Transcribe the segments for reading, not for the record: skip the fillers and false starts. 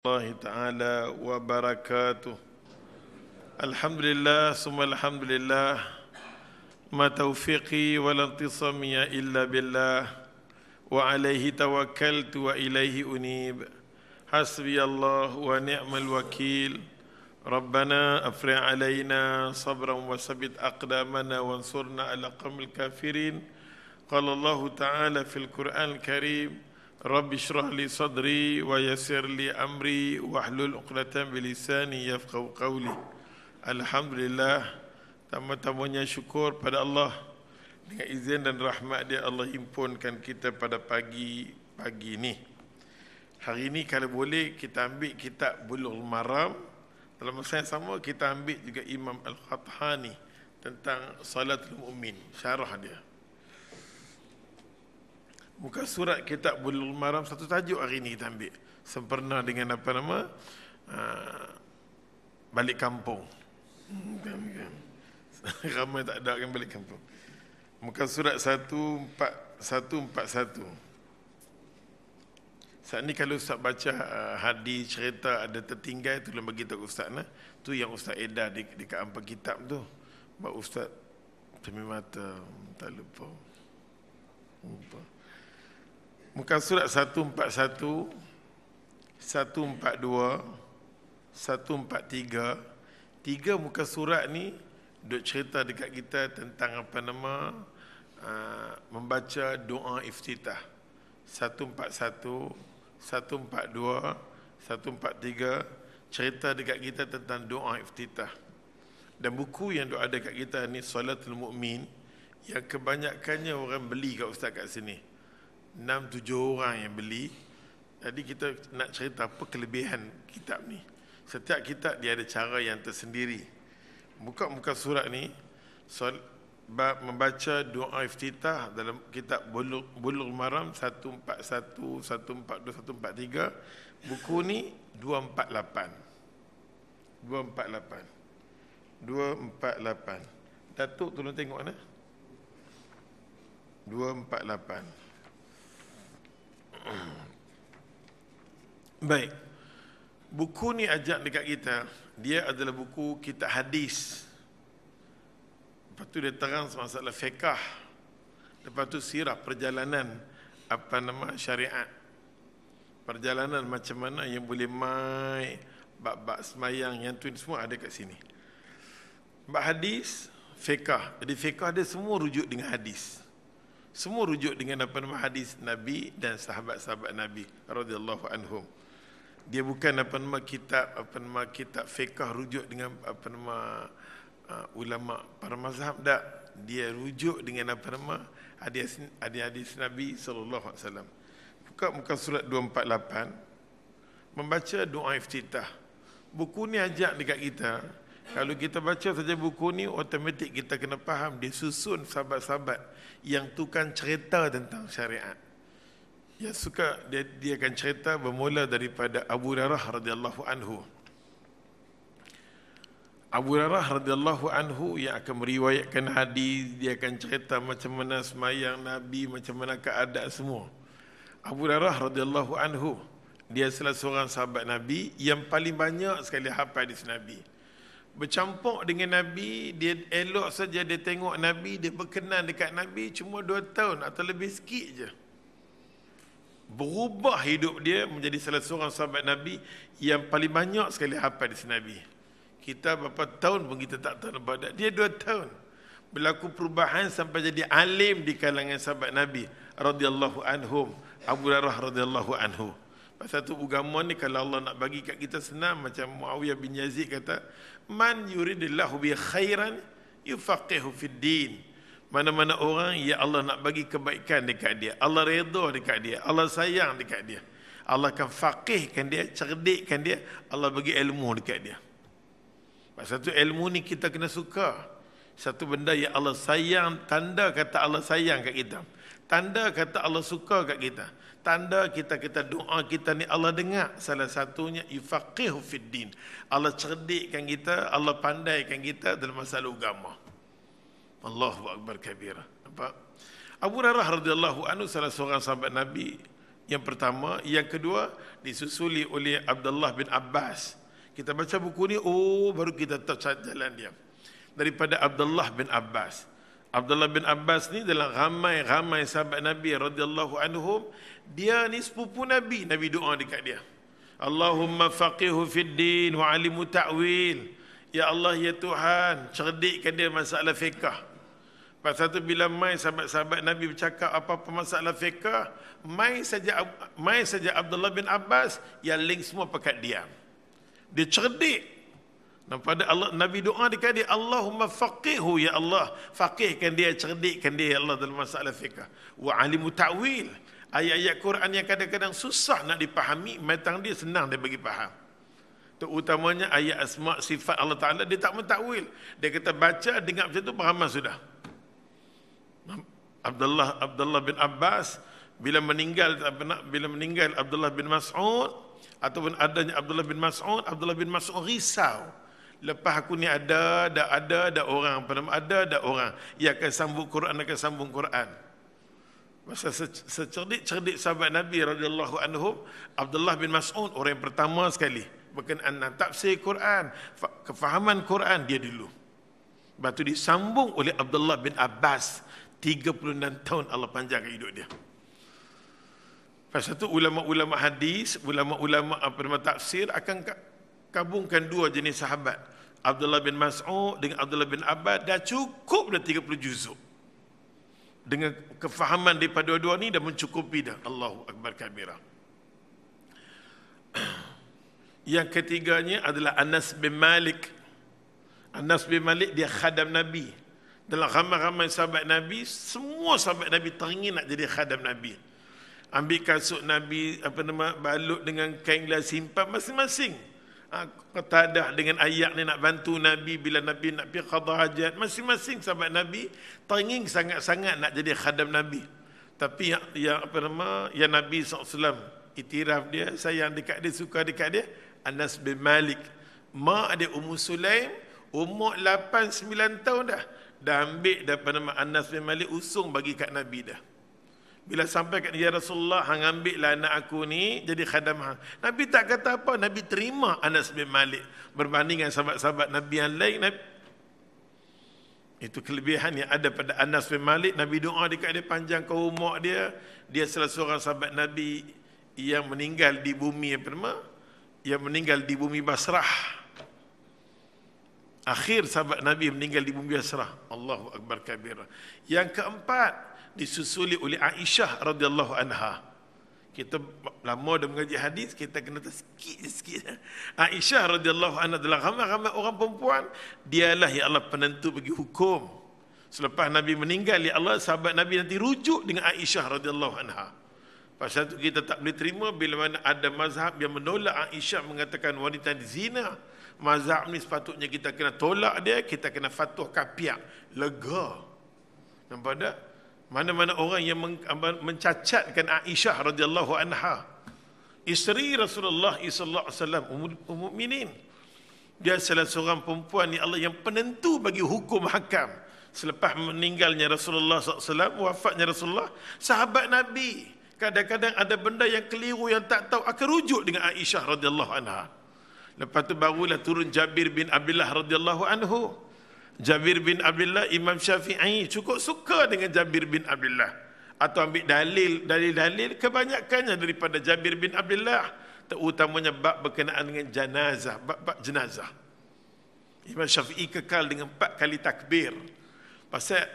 الله تعالى وبركاته. الحمد لله ثم الحمد لله ما توفيقي ولا انتصامي إلا بالله وعليه توكلت وإليه أنيب حسبي الله ونعم الوكيل ربنا أفرغ علينا صبرا وثبت أقدامنا وانصرنا على القوم الكافرين قال الله تعالى في القرآن الكريم Rabbi syrah li sadri wa yassir li amri wahlul 'uqdatam bilisani yafqahu qawli. Alhamdulillah, tamu-tamunya syukur pada Allah. Dengan izin dan rahmat dia Allah himpunkan kita pada pagi ini. Hari ini kalau boleh kita ambil kitab Bulughul Maram. Dalam masa yang sama kita ambil juga Imam Al-Qathani tentang Salatul Mu'min, syarah dia. Muka surat kitab Bulughul Maram, satu tajuk hari ini kita ambil. Sempurna dengan apa nama? Balik kampung. Ramai tak ada yang balik kampung. Muka surat 141. Saat ni kalau Ustaz baca hadis, cerita ada tertinggal, tolong bagi tahu Ustaz nah. Tu yang Ustaz edar dekat ampa kitab tu. Mak Ustaz pemim mata tak lupa. Muka surat 141, 142, 143. Tiga muka surat ni duk cerita dekat kita tentang apa nama membaca doa iftitah. 141, 142, 143 cerita dekat kita tentang doa iftitah. Dan buku yang ada dekat kita ni Salatul Mu'min, yang kebanyakannya orang beli kat Ustaz kat sini. 6-7 orang yang beli. Jadi kita nak cerita apa kelebihan kitab ni. Setiap kitab dia ada cara yang tersendiri. Buka muka surat ni, bab membaca doa iftitah dalam kitab Bulughul Maram 141, 142, 143. Buku ni 248. 248. Datuk tolong tengok mana? 248. Baik. Buku ni ajak dekat kita, dia adalah buku kitab hadis. Lepas tu dia terang masalah fiqh. Lepas tu sirah perjalanan apa nama syariat. Perjalanan macam mana yang boleh mai, bab-bab semayang yang tu semua ada kat sini. Bab hadis, fiqh. Jadi fiqh dia semua rujuk dengan hadis. Semua rujuk dengan apa nama hadis Nabi dan sahabat-sahabat Nabi radhiyallahu anhum. Dia bukan apa nama kitab fiqh rujuk dengan apa nama ulama para mazhab, tak. Dia rujuk dengan apa nama hadis Nabi sallallahu alaihi wasallam. Buka muka surat 248, membaca doa iftitah. Buku ni ajak dekat kita, kalau kita baca saja buku ni, automatik kita kena faham dia susun sahabat-sahabat yang tukang cerita tentang syariat. Yang suka dia akan cerita bermula daripada Abu Hurairah radhiyallahu anhu. Abu Hurairah radhiyallahu anhu yang akan meriwayatkan hadis, dia akan cerita macam mana semayang Nabi, macam mana keadaan semua. Abu Hurairah radhiyallahu anhu, dia salah seorang sahabat Nabi yang paling banyak sekali hafal hadis Nabi. Bercampur dengan Nabi, dia elok saja dia tengok Nabi, dia berkenan dekat Nabi cuma 2 tahun atau lebih sikit je. Berubah hidup dia menjadi salah seorang sahabat Nabi yang paling banyak sekali hafal hadis Nabi. Kita berapa tahun pun kita tak tahu pada dia 2 tahun. Berlaku perubahan sampai jadi alim di kalangan sahabat Nabi radhiyallahu anhum. Abu Hurairah radhiyallahu anhu. Pasal tu agama ni kalau Allah nak bagi kat kita senang, macam Muawiyah bin Yazid kata, man yuridillahu bi khairan yufaqihu fid din. Mana-mana orang ya Allah nak bagi kebaikan dekat dia, Allah redha dekat dia, Allah sayang dekat dia, Allah akan faqihkan dia, cerdikkan dia, Allah bagi ilmu dekat dia. Pasal tu ilmu ni kita kena suka. Satu benda yang Allah sayang, tanda kata Allah sayang kat kita, tanda kata Allah suka kat kita, tanda kita doa kita ni Allah dengar. Salah satunya yufaqihu fid din. Allah cerdikkan kita, Allah pandaikan kita dalam masalah agama. Allahu akbar kabira. Nampak? Abu Hurairah radhiyallahu anhu salah seorang sahabat Nabi Yang pertama. Yang kedua, disusuli oleh Abdullah bin Abbas. Kita baca buku ni, baru kita tahu jalan dia. Daripada Abdullah bin Abbas. Abdullah bin Abbas ni dalam ramai sahabat Nabi radhiyallahu anhum, dia ni sepupu Nabi. Nabi doa dekat dia, Allahumma faqihu fid din wa alimu ta'wil. Ya Allah, ya Tuhan, cerdikkan dia masalah fiqh. Pasal tu bila mai sahabat-sahabat Nabi bercakap apa-apa masalah fiqh, mai saja Abdullah bin Abbas, yang link semua pakat dia. Dia cerdik. Dan pada Allah, Nabi doa dekat dia, Allahumma faqihu, ya Allah, faqihkan dia, cerdikkan dia, ya Allah, dalam masalah fiqh. Wa alimu ta'wil. Ayat-ayat Quran yang kadang-kadang susah nak dipahami, matang dia senang dia bagi faham. Terutamanya ayat asma' sifat Allah Ta'ala, dia tak mentakwil. Dia kata baca, dengar macam tu, faham sudah. Abdullah bin Abbas, bila meninggal Abdullah bin Mas'ud, ataupun adanya Abdullah bin Mas'ud risau. Lepas aku ni ada orang, ada orang yang akan sambung Quran. Masa secerdik sahabat Nabi radhiyallahu anhum, Abdullah bin Mas'ud orang yang pertama sekali berkenaan tafsir Quran, kefahaman Quran dia dulu. Lepas tu disambung oleh Abdullah bin Abbas. 36 tahun Allah panjangkan hidup dia. Pasal tu ulama-ulama hadis, ulama-ulama tafsir akan kabungkan dua jenis sahabat. Abdullah bin Mas'ud dengan Abdullah bin Abbas dah cukup dah 30 juzuk. Dengan kefahaman daripada dua-dua ni dah mencukupi dah. Allahu Akbar kabira. Yang ketiganya adalah Anas bin Malik. Anas bin Malik dia khadam Nabi. Dalam ramai-ramai sahabat Nabi, semua sahabat Nabi teringin nak jadi khadam Nabi. Ambil kasut Nabi, balut dengan kain gelas simpan masing-masing. Qatadah dengan ayat ni nak bantu Nabi bila Nabi nak pergi qada hajat. Masing-masing sahabat Nabi teringin sangat-sangat nak jadi khadam Nabi. Tapi yang Nabi SAW iktiraf dia, sayang dekat dia, suka dekat dia, Anas bin Malik. Mak dia Ummu Sulaim, umur 8-9 tahun dah ambil daripada Anas bin Malik, usung bagi kat Nabi dah. Bila sampai kat dia, Rasulullah, hang ambil lah anak aku ni jadi khadam hang. Nabi tak kata apa, Nabi terima Anas bin Malik. Berbanding dengan sahabat-sahabat Nabi yang lain, itu kelebihan yang ada pada Anas bin Malik. Nabi doa dekat dia, panjangkan umur dia. Dia salah seorang sahabat Nabi yang meninggal di bumi Basrah. Akhir sahabat Nabi meninggal di bumi Basrah. Allahu Akbar kabira. Yang keempat disusuli oleh Aisyah radhiyallahu anha. Kita lama dah mengaji hadis, kita kena sikit. Aisyah radhiyallahu anha adalah ramai-ramai orang perempuan, dialah ya Allah penentu bagi hukum. Selepas Nabi meninggal, ya Allah, sahabat Nabi nanti rujuk dengan Aisyah radhiyallahu anha. Pasal itu kita tak boleh terima bila mana ada mazhab yang menolak Aisyah, mengatakan wanita zina. Mazhab ni sepatutnya kita kena tolak dia, kita kena fatuh kapiak, lega. Nampak tak? Mana-mana orang yang mencacatkan Aisyah radhiyallahu anha, isteri Rasulullah sallallahu alaihi wasallam, ummul mukminin, dia salah seorang perempuan ni Allah yang penentu bagi hukum hakam. Selepas meninggalnya Rasulullah sallallahu alaihi wasallam, wafatnya Rasulullah, sahabat Nabi kadang-kadang ada benda yang keliru, yang tak tahu, akan rujuk dengan Aisyah radhiyallahu anha. Lepas tu barulah turun Jabir bin Abdullah radhiyallahu anhu. Jabir bin Abdullah, Imam Syafi'i cukup suka dengan Jabir bin Abdullah. Atau ambil dalil kebanyakannya daripada Jabir bin Abdullah, terutamanya bab berkenaan dengan jenazah, bab jenazah. Imam Syafi'i kekal dengan 4 kali takbir. Pasal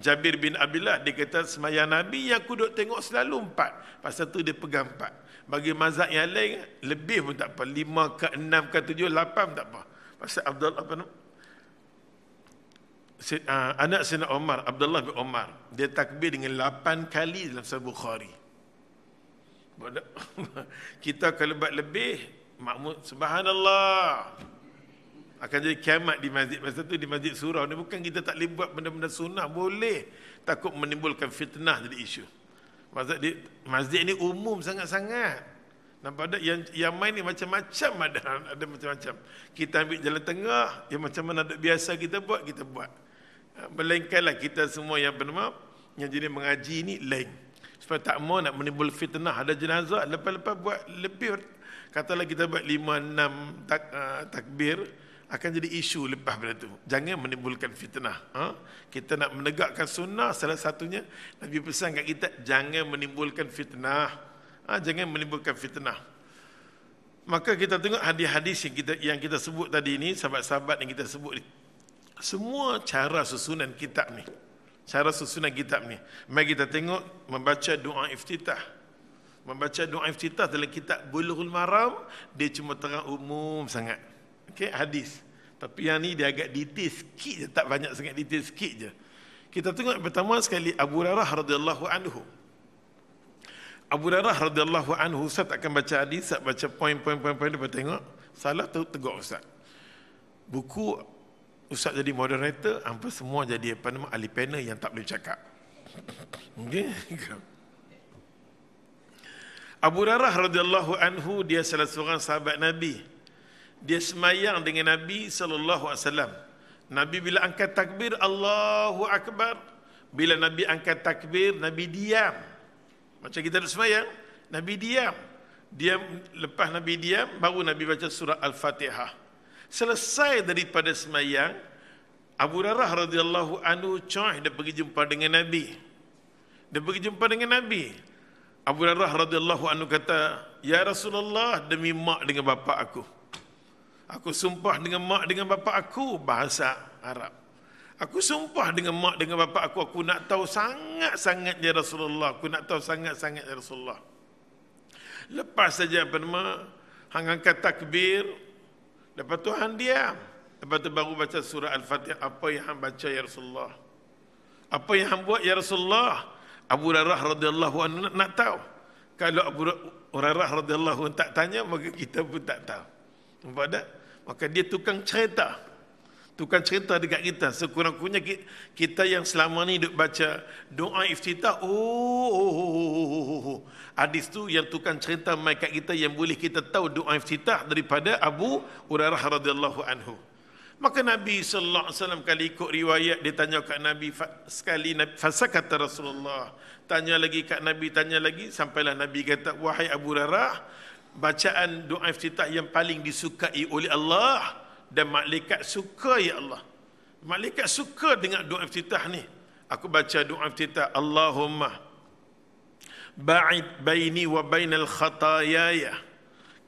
Jabir bin Abdullah dia kata sembahyang Nabi yang aku duk tengok selalu 4. Pasal tu dia pegang 4. Bagi mazhab yang lain lebih pun tak apa, 5 ke 6 ke 7, 8 tak apa. Pasal anak Sayyidina Umar, Abdullah bin Umar, dia takbir dengan 8 kali dalam Sahih Bukhari. Kita kalau buat lebih, makmum subhanallah, akan jadi kiamat di masjid. Masa tu di masjid surau ni, bukan kita tak boleh buat benda-benda sunnah, boleh, takut menimbulkan fitnah jadi isu. Masjid ni umum sangat-sangat. Nampak tak? Yang main ni macam-macam, ada macam-macam. Kita ambil jalan tengah, yang macam mana ada biasa kita buat. Melainkanlah kita semua yang bernama, yang jadi mengaji ni lain. supaya tak mau nak menimbul fitnah. Ada jenazah, lepas-lepas buat lebih, katalah kita buat 5-6 takbir, akan jadi isu lepas pada tu. Jangan menimbulkan fitnah. Kita nak menegakkan sunnah, salah satunya Nabi pesan kat kita, jangan menimbulkan fitnah. Jangan menimbulkan fitnah. Maka kita tengok hadis-hadis yang kita sebut tadi ni, sahabat-sahabat yang kita sebut ni, semua cara susunan kitab ni. Cara susunan kitab ni. Mari kita tengok membaca doa iftitah. Membaca doa iftitah dalam kitab Bulughul Maram, dia cuma terang umum sangat. Okey, hadis. Tapi yang ni dia agak detail sikit je, tak banyak sangat detail sikit je. Kita tengok pertama sekali Abu Hurairah radhiyallahu anhu. Abu Hurairah radhiyallahu anhu, Ustaz akan baca hadis, Ustaz baca poin-poin dia, tengok salah tu tegur Ustaz. Buku Ustaz jadi moderator, hampa semua jadi ahli panel yang tak boleh cakap. Okey. Abu Hurairah radhiyallahu anhu, dia salah seorang sahabat Nabi. Dia semayang dengan Nabi sallallahu alaihi wasallam. Nabi bila angkat takbir, Allahu akbar. Bila Nabi angkat takbir, Nabi diam. Macam kita nak semayang, Nabi diam. Diam, lepas Nabi diam, baru Nabi baca surah Al-Fatihah. Selesai daripada semayang, Abu Hurairah radhiyallahu anhu dia pergi jumpa dengan Nabi. Dia pergi jumpa dengan Nabi. Abu Hurairah radhiyallahu anhu kata, "Ya Rasulullah, demi mak dengan bapa aku. Aku sumpah dengan mak dengan bapa aku," bahasa Arab. "Aku sumpah dengan mak dengan bapa aku nak tahu sangat-sangat ya Rasulullah. Aku nak tahu sangat-sangat ya Rasulullah." Lepas saja hang angkat takbir, lepas tu hang diam. Lepas tu baru baca surah Al-Fatihah. Apa yang hang baca ya Rasulullah? Apa yang hang buat ya Rasulullah? Abu Hurairah radhiyallahu anhu nak tahu. Kalau Abu Hurairah radhiyallahu anhu tak tanya, maka kita pun tak tahu. Nampak tak? Maka dia tukang cerita. Tukang cerita dekat kita. Sekurang-kurangnya kita yang selama ni duk baca doa iftitah, hadis tu yang tukang cerita mai kat kita, yang boleh kita tahu doa iftitah daripada Abu Hurairah radhiyallahu anhu. Maka Nabi sallallahu alaihi wasallam, kali ikut riwayat, dia tanya kat Nabi sekali, fasakata Rasulullah. Tanya lagi kat Nabi, tanya lagi, sampailah Nabi kata, "Wahai Abu Hurairah, bacaan doa iftitah yang paling disukai oleh Allah dan malaikat suka ya Allah. Malaikat suka dengan doa iftitah ni. Aku baca doa iftitah, Allahumma ba'id baini wa bainal khataayaya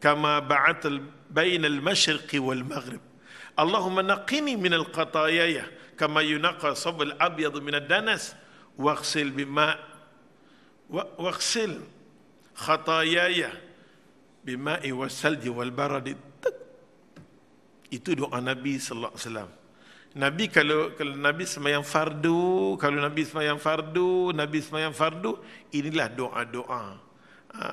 kama ba'at bainal masyriqi wal maghrib. Allahumma naqini minal khataayaya kama yunaqqa sabal abyad minad danas waghsil bima waghsil khataayaya bima'i wasalji wal baradi." Itu doa Nabi sallallahu alaihi wasallam. Nabi kalau Nabi sembahyang fardu, Nabi sembahyang fardu, inilah doa-doa.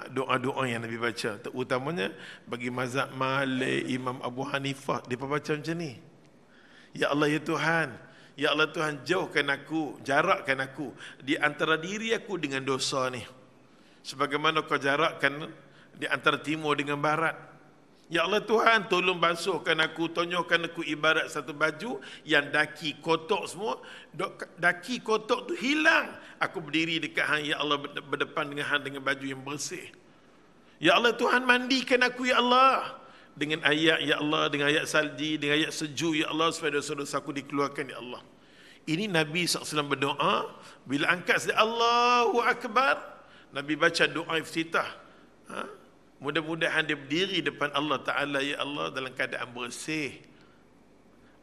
Doa-doa yang Nabi baca, terutamanya bagi mazhab Malik, Imam Abu Hanifah, dia baca macam ni. Ya Allah ya Tuhan, ya Allah Tuhan, jauhkan aku, jarakkan aku di antara diri aku dengan dosa ni, sebagaimana kau jarakkan di antara timur dengan barat. Ya Allah Tuhan, tolong basuhkan aku, tonyohkan aku ibarat satu baju yang daki kotor semua. Daki kotor tu hilang. Aku berdiri dekat hang, ya Allah, berdepan dengan hang dengan baju yang bersih. Ya Allah Tuhan, mandikan aku ya Allah dengan ayat ya Allah, dengan ayat salji, dengan ayat sejuk ya Allah, supaya dosa-dosa aku dikeluarkan ya Allah. Ini Nabi SAW berdoa. Bila angkat Allahu Akbar, Nabi baca doa iftitah. Mudah-mudahan dia berdiri depan Allah Ta'ala, ya Allah, dalam keadaan bersih.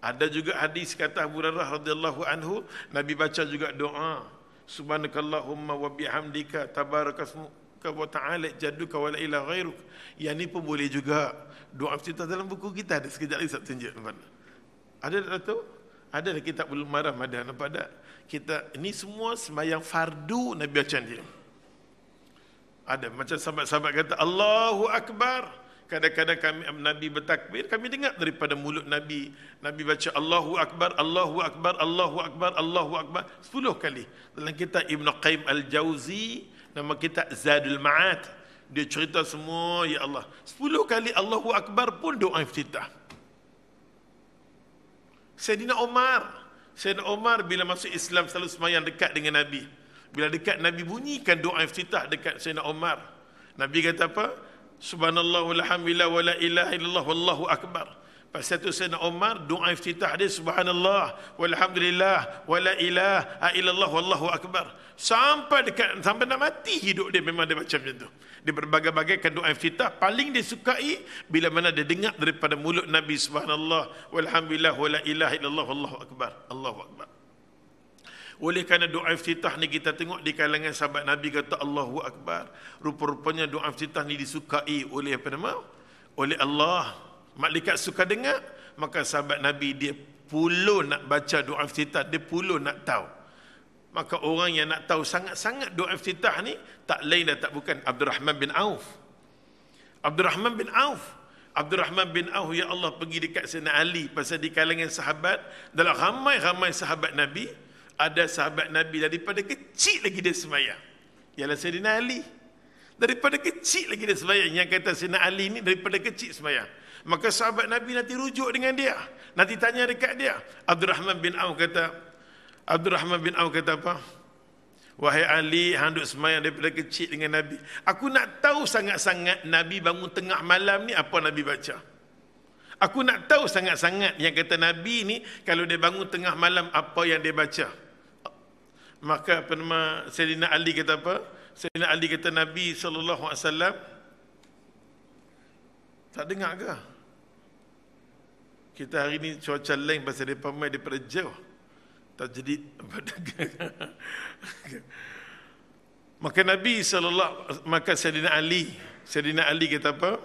Ada juga hadis kata Abu Hurairah radhiyallahu anhu, Nabi baca juga doa, Subhanakallahumma wa bihamdika tabarakasmuka wa ta'ala jadduka wa la ilaha ghairuk. Yang ni pun boleh juga. Doa iftitah dalam buku kita ada, sekejap lagi saya tunjuk. Ada tak tahu? Ada kitab Bulughul Maram, ada, nampak tak? Kita ini semua sembahyang fardu Nabi baca dia. Ada macam sahabat-sahabat kata Allahu Akbar. Kadang-kadang Nabi bertakbir, kami dengar daripada mulut Nabi. Nabi baca Allahu Akbar, Allahu Akbar, Allahu Akbar, Allahu Akbar 10 kali. Dalam kitab Ibn Qayyim Al-Jauzi, nama kitab Zadul Ma'ad, dia cerita semua ya Allah. 10 kali Allahu Akbar pun doa iftitah. Sayyidina Umar bila masuk Islam selalu semayang dekat dengan Nabi. Bila dekat Nabi bunyikan doa iftitah dekat Sayyidina Umar. Nabi kata apa? Subhanallah walhamdulillah wa la ilaha illallah wallahu akbar. Pasal tu Sayyidina Umar doa iftitah dia subhanallah walhamdulillah wa la ilaha illallah wallahu akbar. Sampai nak mati hidup dia memang dia macam tu. Dia berbagai-bagaikan doa iftitah, paling dia sukai bila mana dia dengar daripada mulut Nabi subhanallah walhamdulillah wa la ilaha illallah wallahu akbar. Allahu akbar. Oleh kerana doa iftitah ni kita tengok di kalangan sahabat Nabi kata Allahu akbar. Rupa-rupanya doa iftitah ni disukai oleh apa nama? Oleh Allah. Malaikat suka dengar, maka sahabat Nabi dia puluh nak baca doa iftitah, dia puluh nak tahu. Maka orang yang nak tahu sangat-sangat doa iftitah ni tak lain dan tak bukan Abdurrahman bin Auf. Abdurrahman bin Auf. Abdurrahman bin Auf, ya Allah, pergi dekat Sayyidina Ali. Pasal di kalangan sahabat, dalam ramai-ramai sahabat Nabi, ada sahabat Nabi daripada kecil lagi dia sembahyang. Ialah Sayyidina Ali. Daripada kecil lagi dia sembahyang. Yang kata Sayyidina Ali ni daripada kecil sembahyang. Maka sahabat Nabi nanti rujuk dengan dia. Nanti tanya dekat dia. Abdurrahman bin Auf kata apa? Wahai Ali, hang duk sembahyang daripada kecil dengan Nabi. Aku nak tahu sangat-sangat Nabi bangun tengah malam ni apa Nabi baca. Aku nak tahu sangat-sangat yang kata Nabi ni kalau dia bangun tengah malam apa yang dia baca. Maka apa nama Sayyidina Ali kata apa? Sayyidina Ali kata Nabi SAW tak dengar ke? Kita hari ni cuaca lain pasal dia pamai daripada jauh. Tak jadi maka Nabi maka Sayyidina Ali kata apa?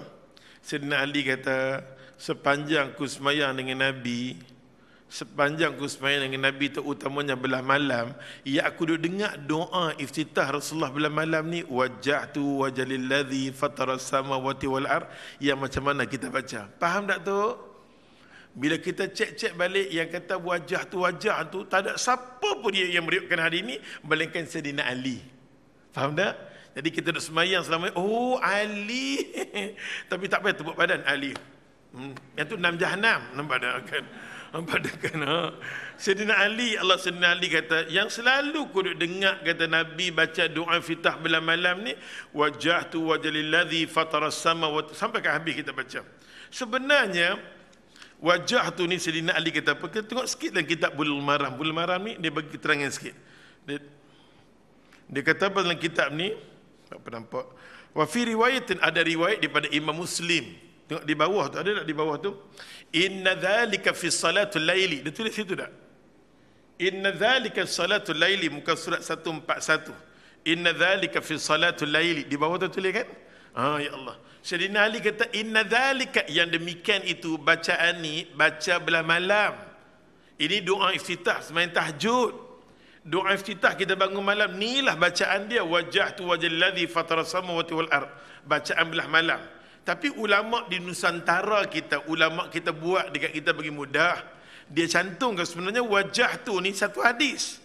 Sayyidina Ali kata sepanjang ku sembahyang dengan Nabi, terutamanya belah malam, ya aku duk dengar doa iftitah Rasulullah belah malam ni, wajjahtu wajhalilladzi fataras samawati wal ard, yang macam mana kita baca. Faham tak tu? Bila kita cek balik yang kata wajah tu, tak ada siapa pun dia yang meriukkan hari ini melainkan Sayyidina Ali. Faham tak? Jadi kita duk semayang selama oh Ali. Tapi tak payah tepuk badan Ali. Yang tu 6 jahanam. Nampak tak kan? Sayyidina Ali kata yang selalu ku duk dengar kata Nabi baca doa iftitah belah malam ni, wajjahtu wajhalilladzi fataras samawati, sampai ke habis kita baca. Sebenarnya wajah tu ni Sayyidina Ali kata apa? Kita tengok sikit dalam kitab Bulughul Maram. Bulughul Maram ni dia bagi keterangan sikit. Dia kata apa dalam kitab ni? Apa nampak? Wa fi riwayatin, ada riwayat daripada Imam Muslim. Tengok di bawah tu, ada tak di bawah tu? Inna dzalika fi salatul laili. Dia tulis situ tak? Inna dzalika salatul laili, muka surat 141. Inna dzalika fi salatul laili. Di bawah tu tulis kan? Ya Allah. Sayyidina Ali kata inna dzalika, yang demikian itu bacaan ni baca belah malam. Ini doa iftitah sembahyang tahajud. Doa iftitah kita bangun malam, inilah bacaan dia, wajjahtu wajhalladzi fataras samawati wal ard. Bacaan belah malam. Tapi ulama di Nusantara kita, ulama kita buat dekat kita bagi mudah. Dia cantumkan sebenarnya wajah tu ni satu hadis.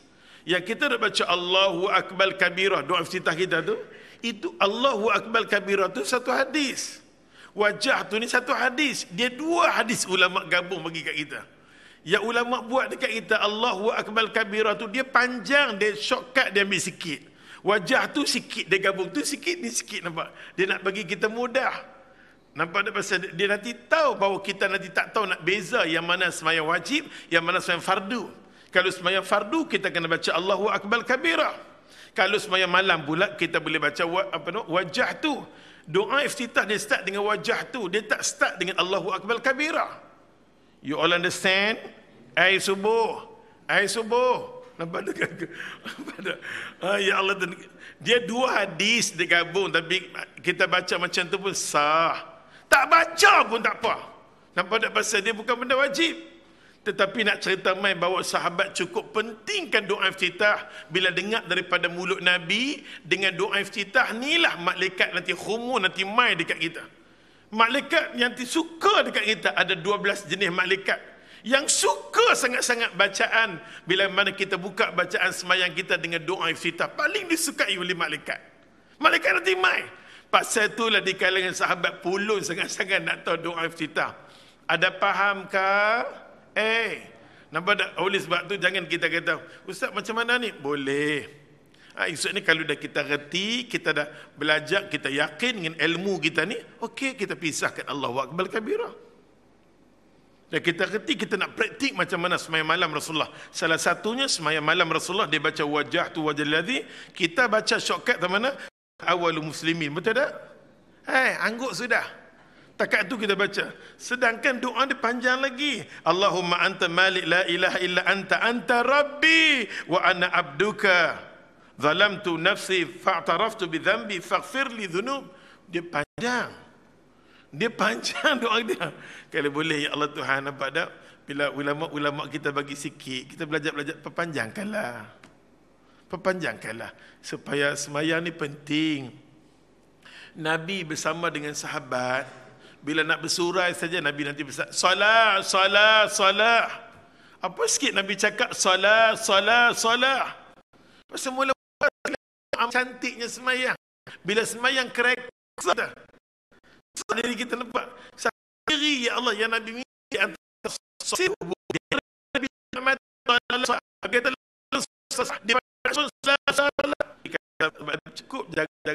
Yang kita dah baca Allahu akbar kabirah, doa iftitah kita tu, itu Allahu akbar kabirah tu satu hadis. Wajah tu ni satu hadis. Dia dua hadis ulama gabung bagi kat kita. Yang ulama buat dekat kita Allahu akbar kabirah tu dia panjang, dia shortcut, dia ambil sikit. Wajah tu sikit, dia gabung tu sikit, ni sikit, nampak? Dia nak bagi kita mudah. Nampak tak? Pasal dia nanti tahu bahawa kita nanti tak tahu nak beza yang mana sembahyang wajib, yang mana sembahyang fardu. Kalau sembahyang fardu kita kena baca Allahu akbar kabirah. Kalau sembahyang malam pula kita boleh baca wajah tu. Doa iftitah dia start dengan wajah tu. Dia tak start dengan Allahu akbar kabirah. You all understand? Ai subuh. Nampak tak? Ya Allah. Dia dua hadis digabung, tapi kita baca macam tu pun sah. Tak baca pun tak apa. Nampak tak? Pasal dia bukan benda wajib. Tetapi nak cerita main bahawa sahabat cukup pentingkan doa iftitah. Bila dengar daripada mulut Nabi, dengan doa iftitah inilah malaikat nanti khumul, nanti main dekat kita. Malaikat yang suka dekat kita, ada 12 jenis malaikat yang suka sangat-sangat bacaan. Bila mana kita buka bacaan sembahyang kita dengan doa iftitah, paling disukai oleh malaikat. Malaikat nanti main. Pasal itulah di kalangan sahabat pulun sangat-sangat nak tahu doa iftitah. Ada fahamkah? Nampak tak? Oleh sebab tu jangan kita kata, Ustaz macam mana ni? Boleh. Esok ni kalau dah kita reti, kita dah belajar, kita yakin dengan ilmu kita ni, okey, kita pisahkan Allahu Akbar kabirah. Dan kita reti, kita nak praktik macam mana sembahyang malam Rasulullah. Salah satunya sembahyang malam Rasulullah, dia baca wajjahtu wajhal ladzi, kita baca shortcut ke mana? Awalul muslimin, betul tak? Angguk sudah. Takat tu kita baca. Sedangkan doa dia panjang lagi. Allahumma anta malik la ilaha illa anta rabbi wa ana abduka. Zalamtu nafsi fa'taraftu bi dhanbi faghfir li dhunub. Dia panjang. Dia panjang doa dia. Kalau boleh ya Allah Tuhan, nampak tak? Bila ulama kita bagi sikit, kita belajar perpanjangkanlah. Perpanjangkanlah supaya sembahyang ni penting. Nabi bersama dengan sahabat, bila nak bersurai saja Nabi nanti bersabda, salah, salah, salah. Apa sikit Nabi cakap salah, salah, salah. Pasal mula cantiknya sembahyang. Bila sembahyang kerek, sudah. Diri kita nampak. Sendiri ya Allah yang Nabi minta antara subuh. Nabi Muhammad cukup jaga.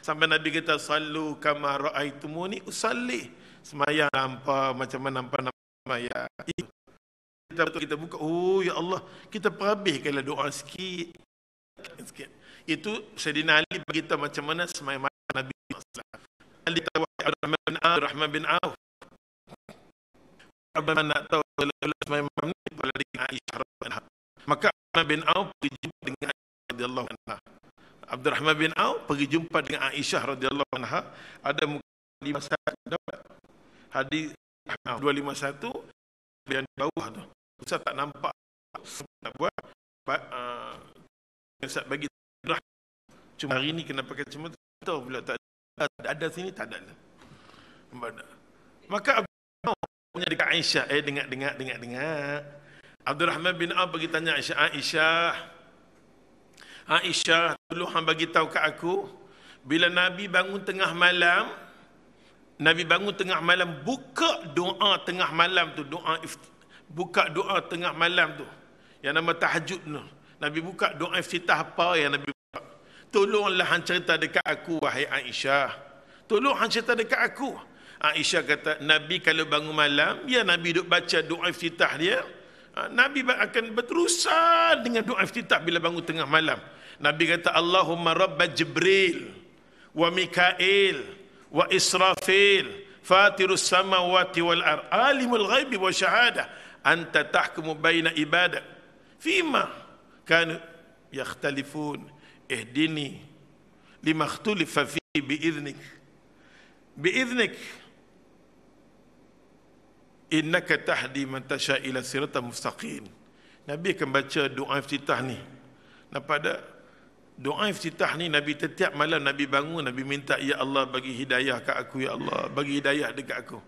Sampai Nabi kita sallu kama ra'aitumuni usalli. Semayang nampak macam mana nampak semayang. Kita buka, oh ya Allah, kita perhabiskanlah doa sikit. Itu Sayyidina Ali bagi kita macam mana semayang Nabi sallallahu alaihi wasallam. Abdurrahman bin Auf. Abdurrahman nak tahu semayang malam ni pada dengan Aisyah radhiyallahu anha. Maka Abdurrahman bin Auf pergi jumpa dengan Aisyah radhiyallahu anha. Abdurrahman bin Auf pergi jumpa dengan Aisyah radhiyallahu anha. Ada muka 51 dapat hadis 251 yang di bawah tu. Ustaz tak nampak nak buat Ustaz bagi cuma hari ni kena pakai cuma tahu bila tak ada sini tak ada. Maka punya dekat Aisyah dengar. Abdurrahman bin Auf pergi tanya Aisyah, tolong hang bagi tahu kat aku, bila Nabi bangun tengah malam, buka doa tengah malam tu, buka doa tengah malam tu, yang nama tahajud tu. Nabi buka doa iftitah apa yang Nabi buka? Tolonglah hang cerita dekat aku, wahai Aisyah. Tolong hang cerita dekat aku. Aisyah kata, Nabi kalau bangun malam, ya Nabi duk baca doa iftitah dia. Nabi akan berterusan dengan doa iftitah bila bangun tengah malam. Nabi kata, Allahumma rabba Jibril wa Mikail wa Israfil fatirus samawati wal ard alimul ghaibi wa syahadah anta tahkumu baina ibadak fima kanu yakhtalifun ihdini lima ikhtalifa fi biiznik innaka tahdi man tasha ila siratal mustaqim. Nabi akan baca doa iftitah ni. Nampak tak? Doa iftitah ni Nabi setiap malam Nabi bangun, Nabi minta, ya Allah bagi hidayah kat aku, ya Allah bagi hidayah dekat aku.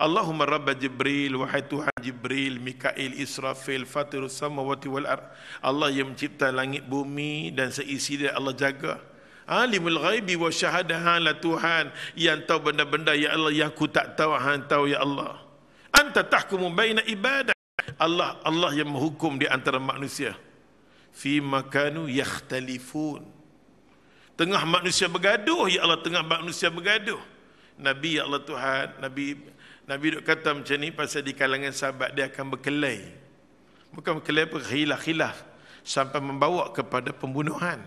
Allahumma rabba Jibril, wahai Tuhan Jibril, Mikail, Israfil, fatirus samawati wal ard. Allah yang mencipta langit bumi dan seisi dia, Allah jaga. Alimul ghaibi wa syahadah, la Tuhan yang tahu benda-benda, ya Allah yang aku tak tahu, hang tahu ya Allah. Anta tahkumu baina ibadah. Allah yang menghukum di antara manusia. Fi makanu yakhtalifun. Tengah manusia bergaduh, ya Allah, tengah manusia bergaduh. Nabi, ya Allah Tuhan, Nabi duk kata macam ni pasal di kalangan sahabat dia akan berkelahi. Bukan berkelahi apa, khilaf sampai membawa kepada pembunuhan.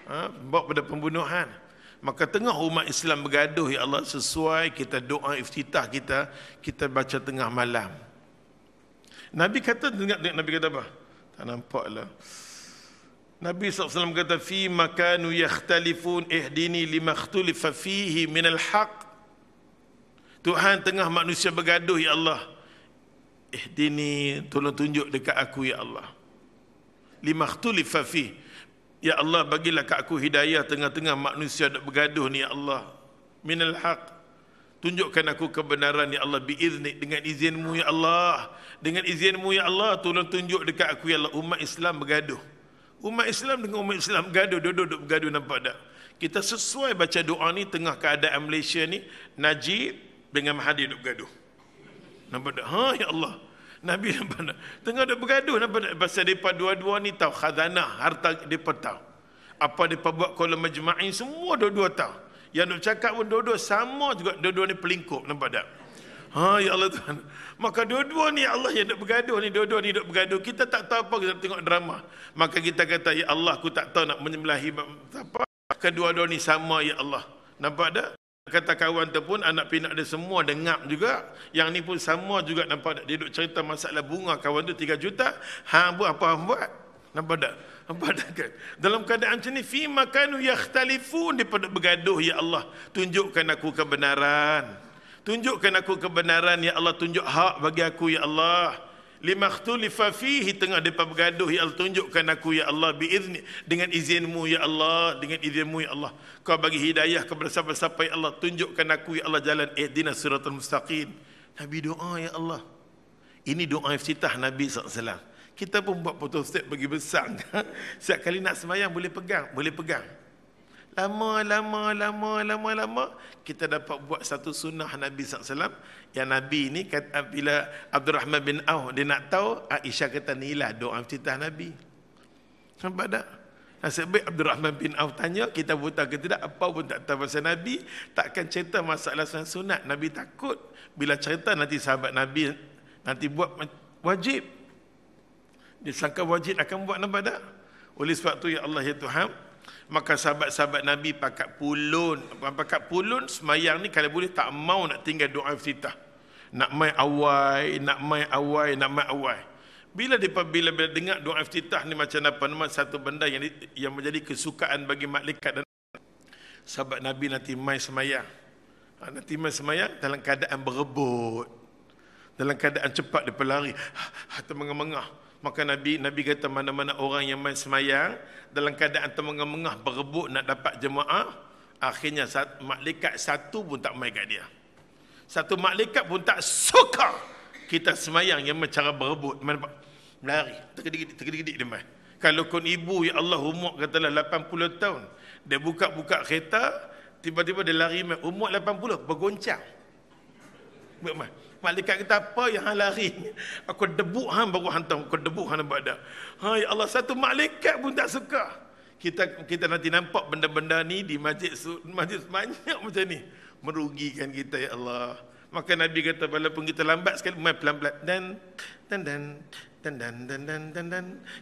Membawa kepada pembunuhan. Maka tengah umat Islam bergaduh, ya Allah, sesuai kita doa iftitah kita baca tengah malam. Nabi kata, Nabi kata apa? Tak nampak lah. Nabi SAW kata, fi makanu yakhtalifun ihdini lima ikhtulifa fihi minal haq. Tuhan, tengah manusia bergaduh, ya Allah, ihdini, tolong tunjuk dekat aku, ya Allah, lima ikhtulifa fihi. Ya Allah, bagilah kat aku hidayah tengah-tengah manusia nak bergaduh ni, ya Allah, minal haq. Tunjukkan aku kebenaran, ya Allah, biiznik, dengan izinmu, ya Allah. Dengan izinmu, ya Allah, tolong tunjuk dekat aku, ya Allah. Umat Islam bergaduh. Umat Islam dengan umat Islam bergaduh, duduk bergaduh, nampak tak? Kita sesuai baca doa ni tengah keadaan Malaysia ni, Najib dengan Mahathir duduk bergaduh. Nampak tak? Ya Allah. Nabi nampak tengah duk bergaduh nampak pasal depa dua-dua ni tahu khazanah harta depa tahu. Apa depa buat kalau majma'in semua dua-dua tahu. Yang nak cakap pun dua-dua sama juga, dua-dua ni pelingkup, nampak tak? Ya Allah Tuhan. Maka dua-dua ni Allah yang nak bergaduh ni, dua-dua ni nak bergaduh. Kita tak tahu apa, kita tengok drama. Maka kita kata, ya Allah, aku tak tahu nak menyembelahi apa. Kedua-dua ni sama, ya Allah. Nampak tak? Kata kawan tu pun anak pinak dia semua dengap juga. Yang ni pun sama juga, nampak tak? Dia duk cerita masalah bunga kawan tu 3 juta. Buat apa buat? Nampak tak? Nampak tak kan? Dalam keadaan macam ni, fi makanu yakhtalifun, daripada bergaduh, ya Allah, tunjukkan aku kebenaran. Tunjukkan aku kebenaran, ya Allah, tunjuk hak bagi aku, ya Allah. Limakhtulifa fihi, tengah depa bergaduh, ya Allah, tunjukkan aku, ya Allah, biizni, dengan izinmu, ya Allah, dengan izinmu, ya Allah. Kau bagi hidayah kepada siapa-siapa, ya Allah, tunjukkan aku, ya Allah, jalan ihdinas siratal mustaqim. Nabi doa, ya Allah. Ini doa iftitah Nabi SAW. Kita pun buat photostat bagi besar. Setiap kali nak sembahyang boleh pegang, boleh pegang. Lama, kita dapat buat satu sunnah Nabi SAW. Yang Nabi ni, bila Abdurrahman bin Auf dia nak tahu, Aisyah kata, inilah doa iftitah Nabi. Nampak tak? Nasib baik Abdurrahman bin Auf tanya, kita buta ke tidak, apa pun tak tahu pasal Nabi, takkan cerita masalah sunat. Nabi takut bila cerita nanti sahabat Nabi nanti buat wajib. Dia sangka wajib akan buat, nampak tak? Oleh sebab tu, ya Allah, ya Tuhan, maka sahabat-sahabat Nabi pakat pulun semayang ni kalau boleh tak mau nak tinggal doa iftitah. Nak mai awal. Bila dengar doa iftitah ni macam apa, nama satu benda yang menjadi kesukaan bagi malaikat dan sahabat Nabi nanti mai semayang. Nanti mai semayang dalam keadaan berebut. Dalam keadaan cepat dia pelari. Termengah-mengah. Maka Nabi kata mana-mana orang yang main semayang dalam keadaan termengah-mengah berebut nak dapat jemaah, akhirnya malaikat satu pun tak main kat dia. Satu malaikat pun tak suka kita semayang yang cara berebut. Melari, tergedik-gedik dia main. Kalau kon ibu, ya Allah, umur katalah 80 tahun, dia buka-buka kereta, tiba-tiba dia lari main, umur 80, bergoncang. Buat main. Malaikat kata, apa yang hang lari? Aku debuk hang baru hantar, aku debuk hang nampak dah. Ya Allah, satu malaikat pun tak suka. Kita nanti nampak benda-benda ni di masjid banyak macam ni. Merugikan kita, ya Allah. Maka Nabi kata, walaupun kita lambat sekali, main pelan-pelan. Dan.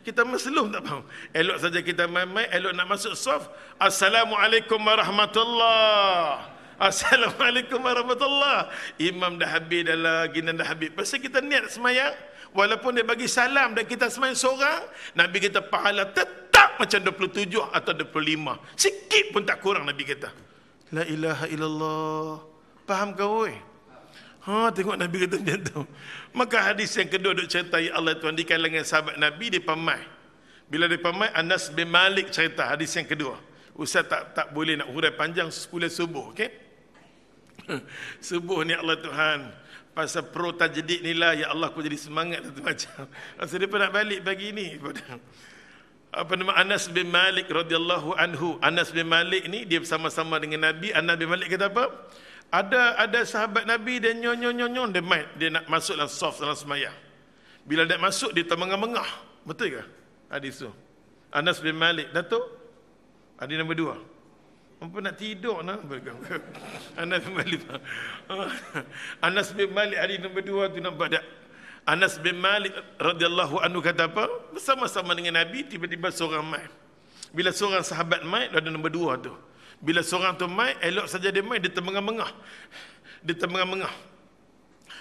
Kita maslum tak faham. Elok saja kita main-main, elok nak masuk saf. Assalamualaikum warahmatullahi. Assalamualaikum warahmatullahi. Imam dah habis dah lagi, dah habis. Pasal kita niat semayang, walaupun dia bagi salam dan kita semayang seorang, Nabi kata pahala tetap macam 27 atau 25. Sikit pun tak kurang, Nabi kata. La ilaha illallah. Faham kau oi? Tengok Nabi kata macam tu. Maka hadis yang kedua duk cerita, ya Allah Tuhan, di kalangan sahabat Nabi dia pamai. Bila dia pamai, Anas bin Malik cerita hadis yang kedua. Ustaz tak boleh nak hurai panjang sekolah subuh, okey? Subuh ni Allah Tuhan, pasal pro tajdid ni lah, ya Allah, aku jadi semangat tu macam. Pasal dia nak balik pagi ni. Apa nama Anas bin Malik radhiyallahu anhu. Anas bin Malik ni dia bersama-sama dengan Nabi. Anas bin Malik kata apa? Ada sahabat Nabi dia nyon dia nak masuk dalam saf dalam semayang. Bila dia masuk dia termengah-mengah. Betul ke hadis tu? Anas bin Malik, Datuk? Hadis nombor 2. Apa nak tidur nak? Anas bin Malik. Anas bin Malik hadis nombor 2 tu nampak tak? Anas bin Malik radhiyallahu anhu kata apa? Bersama-sama dengan Nabi, tiba-tiba seorang mai. Bila seorang sahabat mai, ada nombor 2 tu. Bila seorang tu mai, elok saja dia mai, dia termengah-mengah.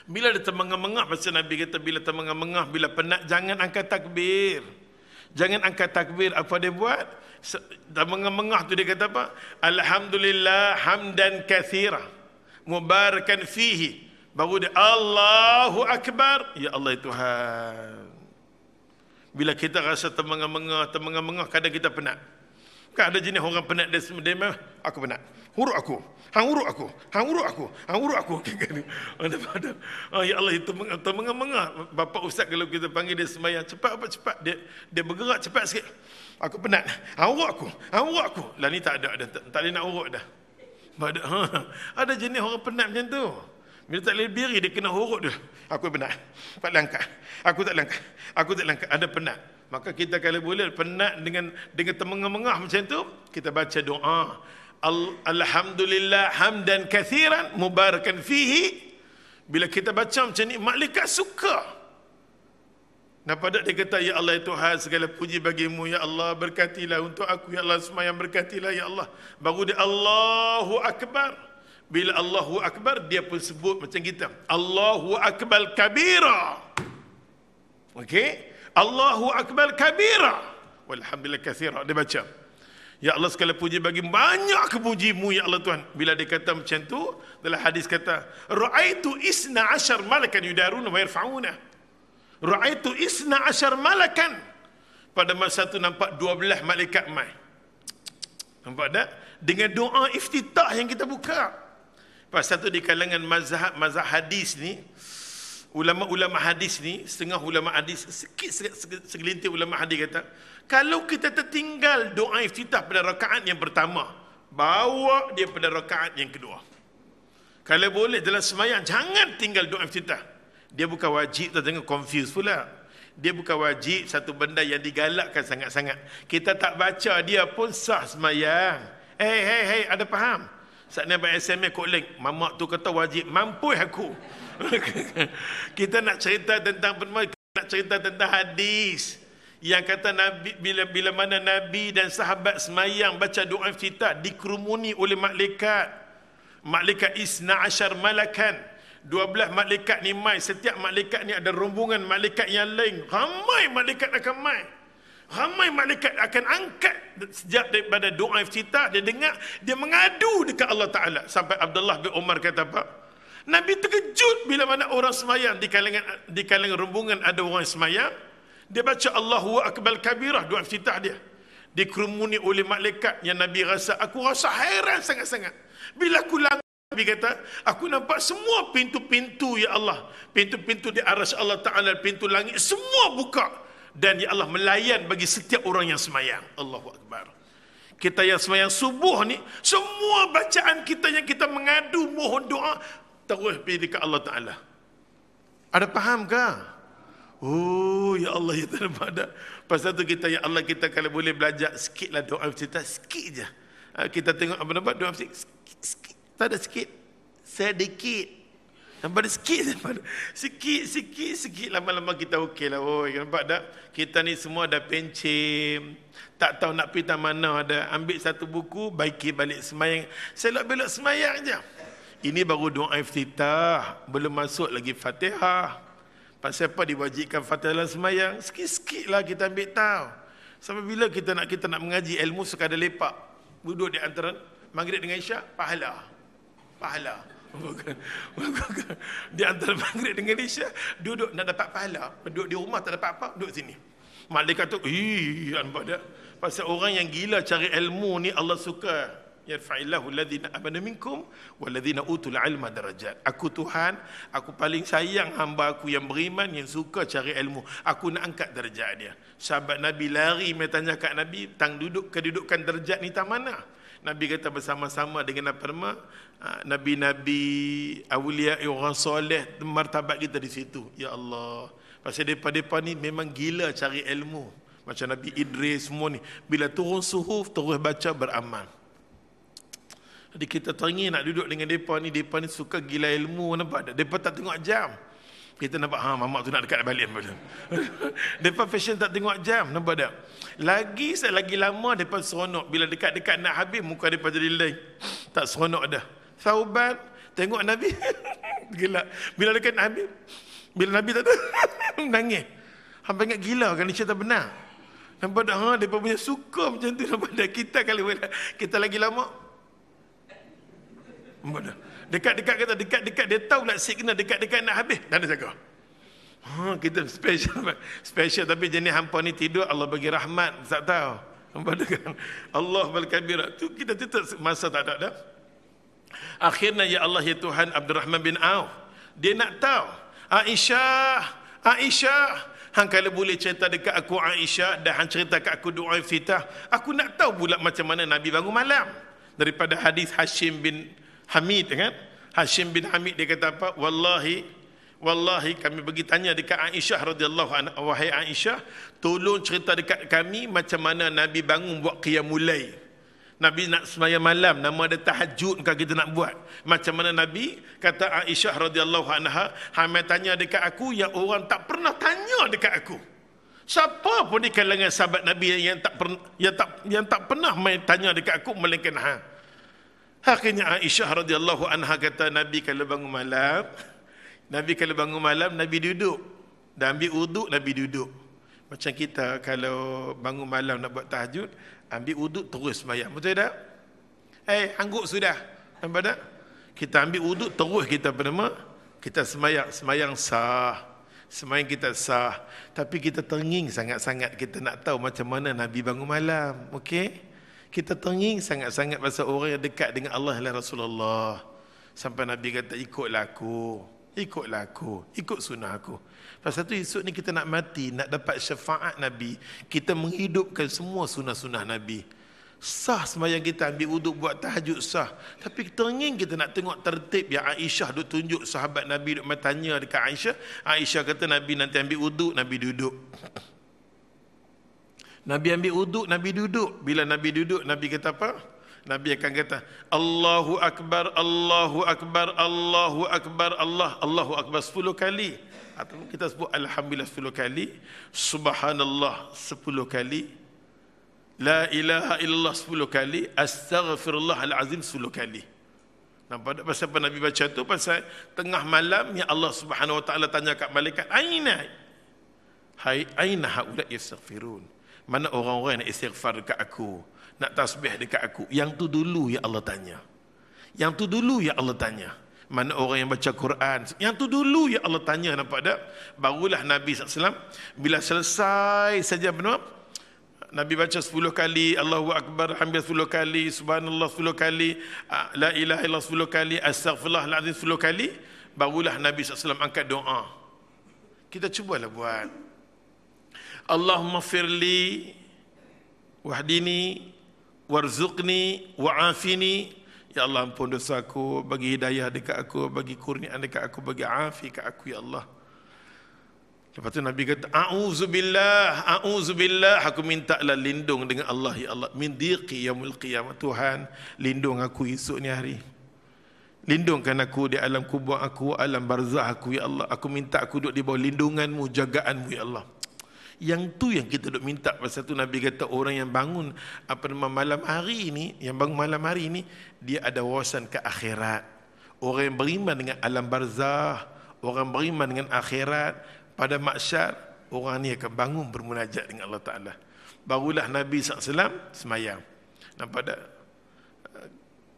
Bila dia termengah-mengah, pasal Nabi kata bila termengah-mengah, bila penat, jangan angkat takbir. Jangan angkat takbir. Apa dia buat? Termengah-mengah tu dia kata apa? Alhamdulillah hamdan katsira mubarakan fihi. Baru dia Allahu Akbar. Ya Allah Tuhan. Bila kita rasa termengah-mengah, kadang kita penat. Kan ada jenis orang penat dia aku penat. Huruk aku. Hang urut aku. Ya Allah, itu termengah-mengah. Bapa ustaz kalau kita panggil dia sembahyang, cepat. Dia bergerak cepat sikit. Aku penat. Hang urut aku. Lah ni tak ada dah. Tak boleh nak urut dah. Ada jenis orang penat macam tu. Bila tak boleh berdiri, dia kena hurut dia. Aku penat. Tak langkah. Aku tak langkah. Aku tak langkah. Ada penat. Maka kita kalau boleh penat dengan termengah-mengah macam tu, kita baca doa. Alhamdulillah hamdan kathiran mubarakan fihi. Bila kita baca macam ni, malaikat suka. Nampak tak dia kata, ya Allah ya Tuhan, segala puji bagimu, ya Allah, berkatilah untuk aku, ya Allah, semayang berkatilah, ya Allah. Baru dia Allahu Akbar. Bila Allahu Akbar, dia pun sebut macam kita, Allahu Akbar kabira. Okey? Allahu Akbar kabira. Walhamdulillah kathira. Dia baca, ya Allah, segala puji bagimu, banyak kepujimu, ya Allah Tuhan. Bila dia kata macam tu, dalam hadis kata, Ra'aitu isna ashar malakan yudaruna wa yarfa'una. Ra'aitu isna ashar malakan. Pada masa tu nampak 12 malaikat mai. Nampak tak? Dengan doa iftitah yang kita buka. Pasal tu di kalangan mazhab hadis ni, ulama-ulama hadis ni, setengah ulama hadis, segelintir ulama hadis kata, kalau kita tertinggal doa iftitah pada rakaat yang pertama, bawa dia pada rakaat yang kedua. Kalau boleh dalam sembahyang, jangan tinggal doa iftitah. Dia bukan wajib, tak tengok confused pula. Dia bukan wajib, satu benda yang digalakkan sangat-sangat. Kita tak baca dia pun sah sembahyang. Hey, ada faham? Saat ni abang SMS kod link, mamak tu kata wajib, mampus aku. Kita nak cerita tentang nak cerita tentang hadis yang kata Nabi, bila mana Nabi dan sahabat sembahyang baca doa iftitah, dikerumuni oleh malaikat isna ashar malakan. 12 malaikat ni mai. Setiap malaikat ni ada rombongan malaikat yang lain. Ramai malaikat akan mai. Ramai malaikat akan angkat sejak daripada doa iftitah. Dia dengar, dia mengadu dekat Allah Ta'ala. Sampai Abdullah bin Umar kata apa? Nabi terkejut bila mana orang semayang. Di kalangan rombongan ada orang semayang. Dia baca Allahu Akbar kabirah, doa iftitah dia. Dikerumuni oleh malaikat yang Nabi rasa, aku rasa hairan sangat-sangat. Bila aku Nabi kata, aku nampak semua pintu-pintu, ya Allah. Pintu-pintu di arasy Allah Ta'ala, pintu langit, semua buka. Dan ya Allah melayan bagi setiap orang yang semayang. Allahu Akbar. Kita yang semayang subuh ni, semua bacaan kita yang kita mengadu, mohon doa, terus pergi dekat Allah Ta'ala. Ada faham ke? Oh, ya Allah, ya nampak tak? Pasal tu kita, ya Allah, kita kalau boleh belajar sikitlah doa kita, sikit je. Kita tengok apa nampak doa sikit. Tak ada sikit, sedikit. Nampak ada sikit. Sikit. Lama-lama kita okey lah. Oh, nampak tak? Kita ni semua dah pencim. Tak tahu nak pergi mana ada. Ambil satu buku, baiki balik semayang. Selok-belok semayang je. Ini baru doa iftitah. Belum masuk lagi Fatihah. Pasal apa diwajibkan Fatihah dalam semayang? Sikit-sikit lah kita ambil tahu. Sampai bila kita nak mengaji ilmu sekadar lepak. Duduk di antara Maghrib dengan Isyak, pahala. Di antara Maghrib dengan Isyak, duduk nak dapat pahala. Duduk di rumah tak dapat apa, duduk sini. Malaikat tu, nampak tak? Pasal orang yang gila cari ilmu ni Allah suka. Yarfa'illahu alladhina amanu minkum walladhina utul ilma darajat. Aku Tuhan, aku paling sayang hamba aku yang beriman, yang suka cari ilmu. Aku nak angkat darjat dia. Sahabat Nabi lari bertanya kat Nabi, kedudukan darjat ni tak mana? Nabi kata bersama-sama dengan apa nama? Nabi-nabi, awliya, orang soleh, martabat kita di situ. Ya Allah. Pasal mereka ni memang gila cari ilmu. Macam Nabi Idris semua ni. Bila turun suhuf, terus baca, beramal. Jadi kita teringin nak duduk dengan mereka ni suka gila ilmu, nampak tak? Mereka tak tengok jam. Kita nampak, mamak tu nak dekat balik. Mereka fashion tak tengok jam, nampak tak? Lagi lama mereka seronok. Bila dekat-dekat nak habis, muka mereka jadi lain. Tak seronok dah. Thauban, tengok Nabi. Gila. Bila dekat nak habis, bila Nabi tak ada, nangis. Hampa ingat gila kan, ini cerita benar. Nampak tak? Mereka punya suka macam tu. Nampak tak? Kita lagi lama. Nampak tak? Dekat-dekat kata, dekat-dekat dia tahu nak signal, dekat-dekat nak habis, dah ada jaga. Kita special tapi jenis hampa ni tidur, Allah bagi rahmat, tak tahu. Nampak tak kan? Allah balkabira. Tu kita tutup masa tak ada dah. Akhirnya ya Allah ya Tuhan, Abdurrahman bin Auf, dia nak tahu. Aisyah, hang kalau boleh cerita dekat aku Aisyah, dan hang cerita kat aku doa iftitah, aku nak tahu pula macam mana Nabi bangun malam. Daripada hadis Hashim bin Hamid kan, Hashim bin Hamid dia kata apa? Wallahi kami pergi tanya dekat Aisyah radhiyallahu anha, wahai Aisyah, tolong cerita dekat kami macam mana Nabi bangun buat qiyamul lail. Nabi nak sembahyang malam, nama dia tahajud kan kita nak buat. Macam mana Nabi? Kata Aisyah radhiyallahu anha, hamil tanya dekat aku yang orang tak pernah tanya dekat aku. Siapa pun di kalangan sahabat Nabi yang tak pernah main tanya dekat aku melainkan hang. Akhirnya Aisyah radhiyallahu anha kata Nabi kalau bangun malam Nabi duduk. Dan ambil wuduk Nabi duduk. Macam kita kalau bangun malam nak buat tahajud, ambil wuduk terus sembahyang. Betul tak? Angguk sudah. Nampak tak? Kita ambil wuduk terus kita sembahyang sah. Sembahyang kita sah. Tapi kita tenging sangat-sangat kita nak tahu macam mana Nabi bangun malam. Okey? Kita tenging sangat-sangat pasal orang yang dekat dengan Allah adalah Rasulullah. Sampai Nabi kata ikutlah aku, ikut sunnah aku. Pasal tu esok ni kita nak mati, nak dapat syafaat Nabi, kita menghidupkan semua sunnah-sunnah Nabi. Sah sembahyang kita, ambil wuduk buat tahajud sah. Tapi kita ingin kita nak tengok tertib yang Aisyah duk tunjuk sahabat Nabi duk bertanya dekat Aisyah. Aisyah kata Nabi nanti ambil wuduk, Nabi duduk. Nabi ambil wuduk, Nabi duduk. Bila Nabi duduk, Nabi kata apa? Nabi akan kata Allahu Akbar, Allahu Akbar, Allahu Akbar, Allahu Akbar 10 kali. Atau kita sebut Alhamdulillah 10 kali, Subhanallah 10 kali, La ilaha illallah 10 kali, Astaghfirullahalazim 10 kali. Nampak tak pasal apa Nabi baca tu? Pasal tengah malam yang Allah Subhanahu Wa Taala tanya kat malaikat, Aina haula yastaghfirun. Mana orang-orang yang nak istighfar dekat aku, nak tasbih dekat aku. Yang tu dulu ya Allah tanya. Yang tu dulu ya Allah tanya. Mana orang yang baca Quran. Yang tu dulu ya Allah tanya. Nampak tak? Barulah Nabi SAW bila selesai saja benar, Nabi baca 10 kali Allahu Akbar, hampir 10 kali, Subhanallah 10 kali, La ilaha illallah 10 kali, Astaghfirullahalazim 10 kali. Barulah Nabi SAW angkat doa. Kita cubalah buat. Allahumma firli wahdini warzuqni wa'afini. Ya Allah ampun dosa aku, bagi hidayah dekat aku, bagi kurniaan dekat aku, bagi afi kat aku ya Allah. Lepas tu Nabi kata a'udzubillah, aku mintalah lindung dengan Allah ya Allah min diqi yaumil qiyamah. Tuhan, lindung aku esok ni hari. Lindungkan aku di alam kubur aku, alam barzah aku ya Allah. Aku minta aku duduk di bawah lindunganmu, jagaanmu ya Allah. Yang tu yang kita duk minta. Pasal tu Nabi kata orang yang bangun malam hari ni, yang bangun malam hari ni, dia ada wawasan ke akhirat. Orang yang beriman dengan alam barzah, orang beriman dengan akhirat, pada mahsyar, orang ni akan bangun bermunajat dengan Allah Ta'ala. Barulah Nabi SAW semayang. Nampak tak?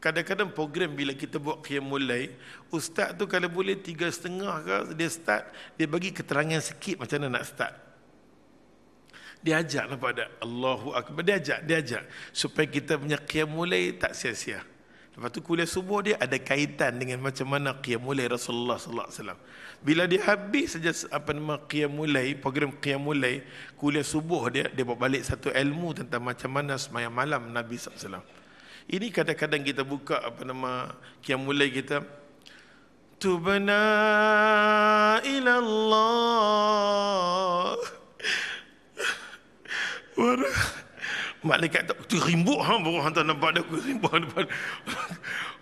Kadang-kadang program bila kita buat qiyamul lail, ustaz tu kalau boleh 3.30 ke, dia start, dia bagi keterangan sikit macam mana nak start. Dia ajak, nampak tak? Allahu Akbar, dia ajak supaya kita punya qiyamul lail tak sia-sia. Lepas tu kuliah subuh dia ada kaitan dengan macam mana qiyamul lail Rasulullah sallallahu alaihi wasallam. Bila dia habis saja qiyamul lail, program qiyamul lail, kuliah subuh dia bawa balik satu ilmu tentang macam mana sembahyang malam Nabi sallallahu alaihi wasallam. Ini kadang-kadang kita buka qiyamul lail kita, tubna ila Allah. Malaikat tak rimbuk baru hantar nampak dia rimbuk depan.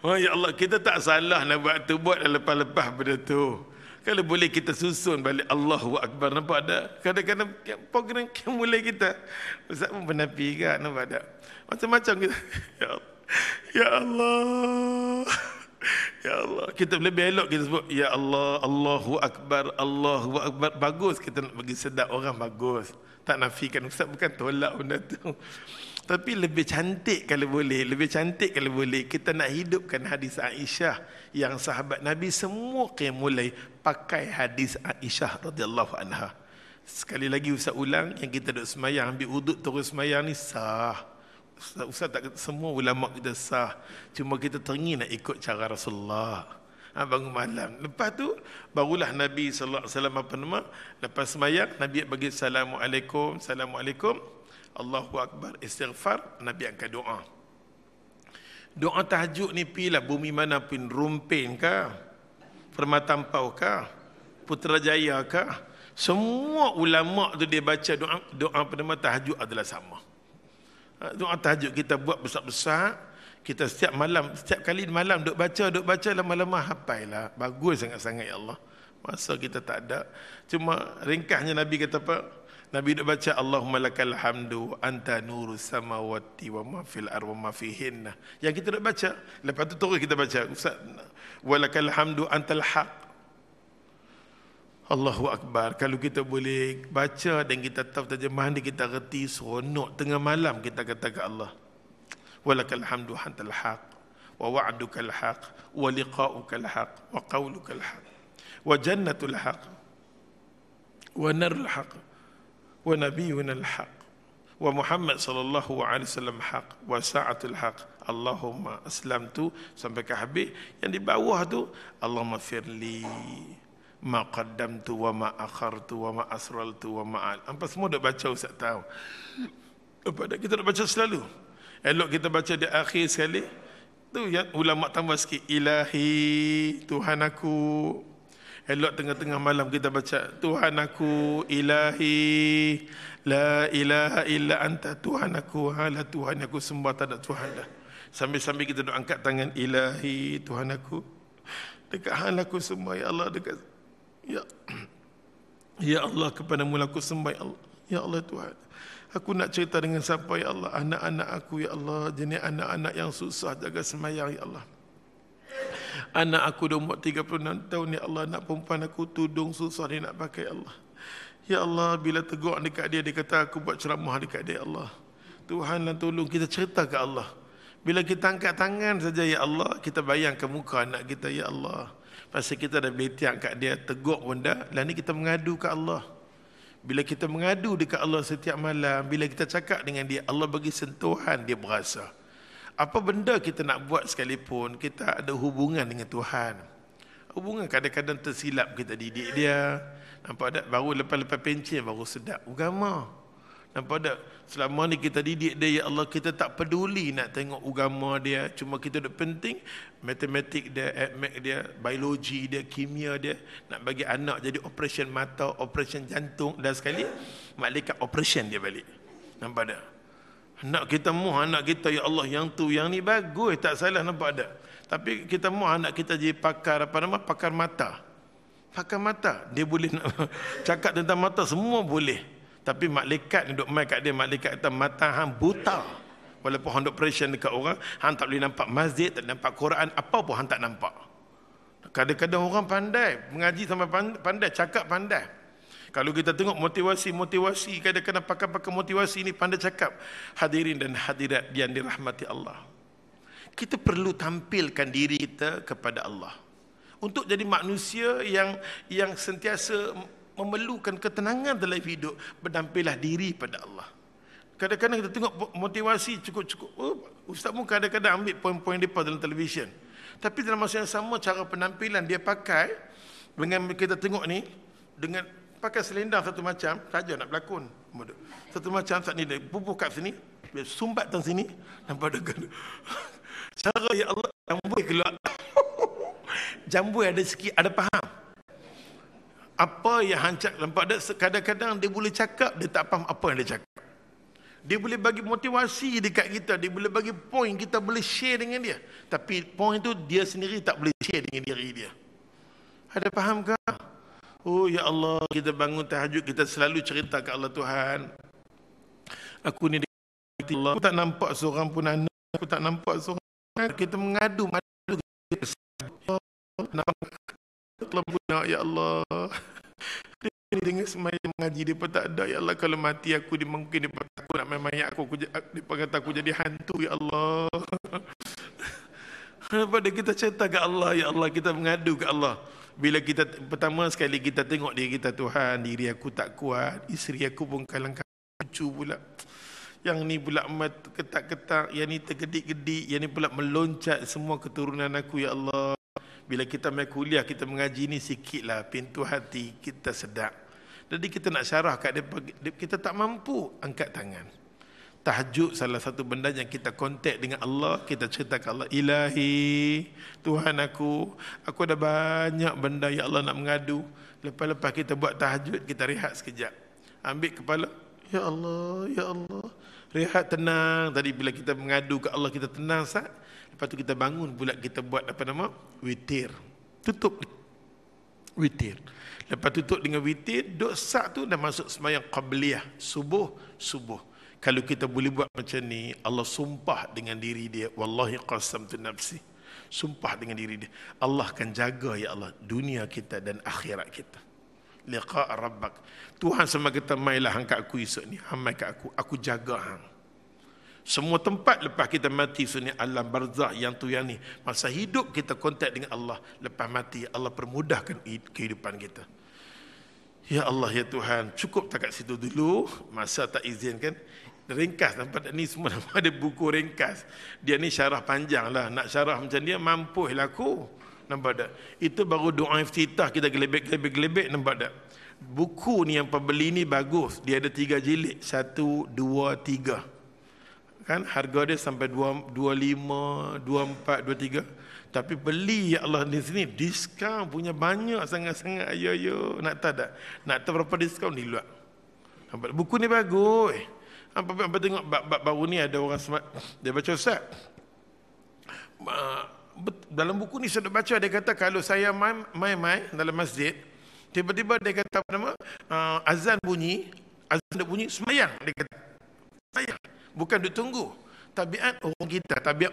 Oh ya Allah, kita tak salah nak buat tu, buat lepas-lepas benda tu. Kalau boleh kita susun balik Allahu Akbar, nampak tak? Kadang-kadang program mulai kita ustaz pun pernah pergi kan, nampak tak? Macam-macam kita. Ya Allah. Ya Allah, kita boleh belok kita sebut ya Allah, Allahu Akbar, Allahu Akbar. Bagus kita nak bagi sedap orang, bagus. Tak nafikan, ustaz bukan tolak benda tu. Tapi lebih cantik kalau boleh, kita nak hidupkan hadis Aisyah yang sahabat Nabi semua qiyamul lail pakai hadis Aisyah radhiyallahu anha. Sekali lagi ustaz ulang, yang kita duduk semayang ambil wuduk terus semayang ni sah. Ustaz tak kata semua ulama kita sah, cuma kita teringin nak ikut cara Rasulullah. Bangun malam. Lepas tu barulah Nabi sallallahu alaihi wasallam lepas semayang Nabi bagi assalamualaikum, Allahu Akbar, istighfar, Nabi angkat doa. Doa tahajud ni pilah bumi mana pun, Rumpin ke, Permatampau ke, Putrajaya ke, semua ulama tu dia baca doa pada tahajud adalah sama. Doa tahajud kita buat besar-besar, kita setiap malam, setiap kali malam duk baca lama-lama hafailah. Bagus sangat-sangat ya Allah. Masa kita tak ada. Cuma ringkasnya Nabi kata apa? Nabi duk baca Allahumma lakal hamdu anta nurus samawati wa ma fil ardi wa ma fihinna. Yang kita duk baca, lepas tu terus kita baca Ustaz, walakal hamdu antal haq. Allahu akbar. Kalau kita boleh baca dan kita tahu terjemahan dia, kita reti, seronok tengah malam kita kata ke Allah, walakal hamdu antal haq wa wa'dukal haq wa liqa'ukal haq wa qawlukal haq wa jannatul haq wa narul haq wa nabiyuna al-haq wa Muhammad sallallahu alaihi wasallam haq wa sa'atul haq Allahumma aslamtu sampai ke habis. Yang di bawah tu Allahumma firli ma qaddamtu wa ma akhartu wa ma asraltu wa ma apa semua dah baca Ustaz tahu. Pada kita dah baca selalu. Elok kita baca di akhir sekali. Tu yang ulama tambah sikit, ilahi Tuhan aku. Elok tengah-tengah malam kita baca Tuhan aku, ilahi la ilaha illa anta Tuhan aku, hala Tuhan aku sembah, tak ada Tuhan dah. Sambil-sambil kita duk angkat tangan, ilahi Tuhan aku, dekat hal aku sembah ya Allah, dekat ya Allah, kepada mula aku sembah ya Allah. Ya Allah Tuhan, aku nak cerita dengan siapa ya Allah? Anak-anak aku ya Allah, jenis anak-anak yang susah jaga sembahyang ya Allah. Anak aku dah umur 36 tahun ya Allah, anak perempuan aku tudung susah dia nak pakai ya Allah. Ya Allah, bila tegur dekat dia, dia kata aku buat ceramah dekat dia ya Allah. Tuhanlah tolong, kita cerita ke Allah. Bila kita angkat tangan saja ya Allah, kita bayangkan muka anak kita ya Allah. Pasal kita dah betiak kat dia, tegur benda, lah ni kita mengadu ke Allah. Bila kita mengadu dekat Allah setiap malam, bila kita cakap dengan dia, Allah bagi sentuhan, dia berasa. Apa benda kita nak buat sekalipun, kita ada hubungan dengan Tuhan. Hubungan kadang-kadang tersilap kita didik dia. Nampak tak? Baru lepas-lepas pencen baru sedap agama. Nampak tak? Selama ni kita didik dia, ya Allah, kita tak peduli nak tengok agama dia. Cuma kita duk penting matematik dia, admat dia, biologi dia, kimia dia. Nak bagi anak jadi operation mata, operation jantung, dan sekali malaikat operation dia balik. Nampak tak? Anak kita mahu anak kita, ya Allah, yang tu, yang ni bagus, tak salah, nampak tak? Tapi kita mahu anak kita jadi pakar, apa nama? Pakar mata. Pakar mata. Dia boleh nak cakap tentang mata, semua boleh. Tapi malaikat ni duk main kat dia, malaikat kata mata hang buta. Walaupun hang duk operation dekat orang, hang tak boleh nampak masjid, tak nampak Quran, apa pun hang tak nampak. Kadang-kadang orang pandai, mengaji sampai pandai, cakap pandai. Kalau kita tengok motivasi, kadang-kadang pakar-pakar motivasi ni pandai cakap. Hadirin dan hadirat yang dirahmati Allah, kita perlu tampilkan diri kita kepada Allah untuk jadi manusia yang sentiasa memerlukan ketenangan dalam hidup. Berdampilah diri pada Allah. Kadang-kadang kita tengok motivasi cukup-cukup. Ustaz pun kadang-kadang ambil poin-poin mereka dalam televisyen. Tapi dalam masa yang sama, cara penampilan dia pakai, dengan kita tengok ni, dengan pakai selendang satu macam, saja nak berlakon. Satu macam, saat ni dia pupuh kat sini, dia sumbat tang sini, nampak dekat. Cara ya Allah, jambui keluar. Jambui ada sikit, ada faham. Apa yang hancak, nampak tak? Kadang-kadang dia boleh cakap, dia tak faham apa yang dia cakap. Dia boleh bagi motivasi dekat kita, dia boleh bagi poin, kita boleh share dengan dia. Tapi poin tu dia sendiri tak boleh share dengan diri dia. Ada faham ke? Oh ya Allah, kita bangun tahajud, kita selalu cerita ke Allah, Tuhan, aku ni dekat Allah, aku tak nampak seorang pun anak, aku tak nampak seorang. Kita mengadu ya Allah. Dia dengar semayang mengaji, dia pun tak ada ya Allah. Kalau mati aku, dia mungkin dia takut nak main mayat aku, dia kata aku jadi hantu ya Allah. Pada kita cerita ke Allah, ya Allah, kita mengadu ke Allah. Bila kita pertama sekali kita tengok diri kita, Tuhan, diri aku tak kuat, isteri aku pun kalang-kalang, cucu pula, yang ni pula ketak-ketak, yang ni tergedik-gedik, yang ni pula meloncat semua keturunan aku ya Allah. Bila kita main kuliah, kita mengaji ni sikitlah pintu hati kita sedap. Jadi kita nak syarah kat dia, kita tak mampu angkat tangan, tahajud salah satu benda yang kita kontak dengan Allah. Kita cerita ke Allah, Ilahi, Tuhan aku ada banyak benda ya Allah nak mengadu. Lepas-lepas kita buat tahajud, kita rehat sekejap, ambil kepala, ya Allah, ya Allah, rehat tenang. Tadi bila kita mengadu ke Allah, kita tenang sat. Lepas tu kita bangun pula, kita buat witir. Tutup witir. Lepas tutup dengan witir, duk sak tu dah masuk sembahyang qabliyah, subuh. Kalau kita boleh buat macam ni, Allah sumpah dengan diri dia, wallahi qasamtu nafsi, sumpah dengan diri dia, Allah akan jaga ya Allah dunia kita dan akhirat kita. Liqa' rabbak. Tuhan sama kata, mailah hang kat aku esok ni, hamai kat aku jaga hang. Semua tempat lepas kita mati, sunyi alam barzakh yang tu yang ni. Masa hidup kita kontak dengan Allah, lepas mati Allah permudahkan kehidupan kita. Ya Allah, ya Tuhan, cukup tak kat situ dulu, masa tak izinkan. Ringkas, nampak tak ni semua ada buku ringkas. Dia ni syarah panjang lah, nak syarah macam dia mampu laku. Nampak tak? Itu baru doa iftitah, kita gelebek, nampak tak? Buku ni yang pembeli ni bagus, dia ada 3 jilid, 1, 2, 3. Kan harga dia sampai 25, 24, 23. Tapi beli ya Allah di sini diskaun punya banyak sangat-sangat. Ayo nak tahu tak? Nak tahu berapa diskaun di luar? Nampak buku ni bagus. Apa tengok bab baru ni ada orang dia baca, Ustaz, dalam buku ni saya dah baca, dia kata kalau saya mai dalam masjid, tiba-tiba dia kata azan bunyi, semayang. Dia kata semayang, bukan duk tunggu. Tabiat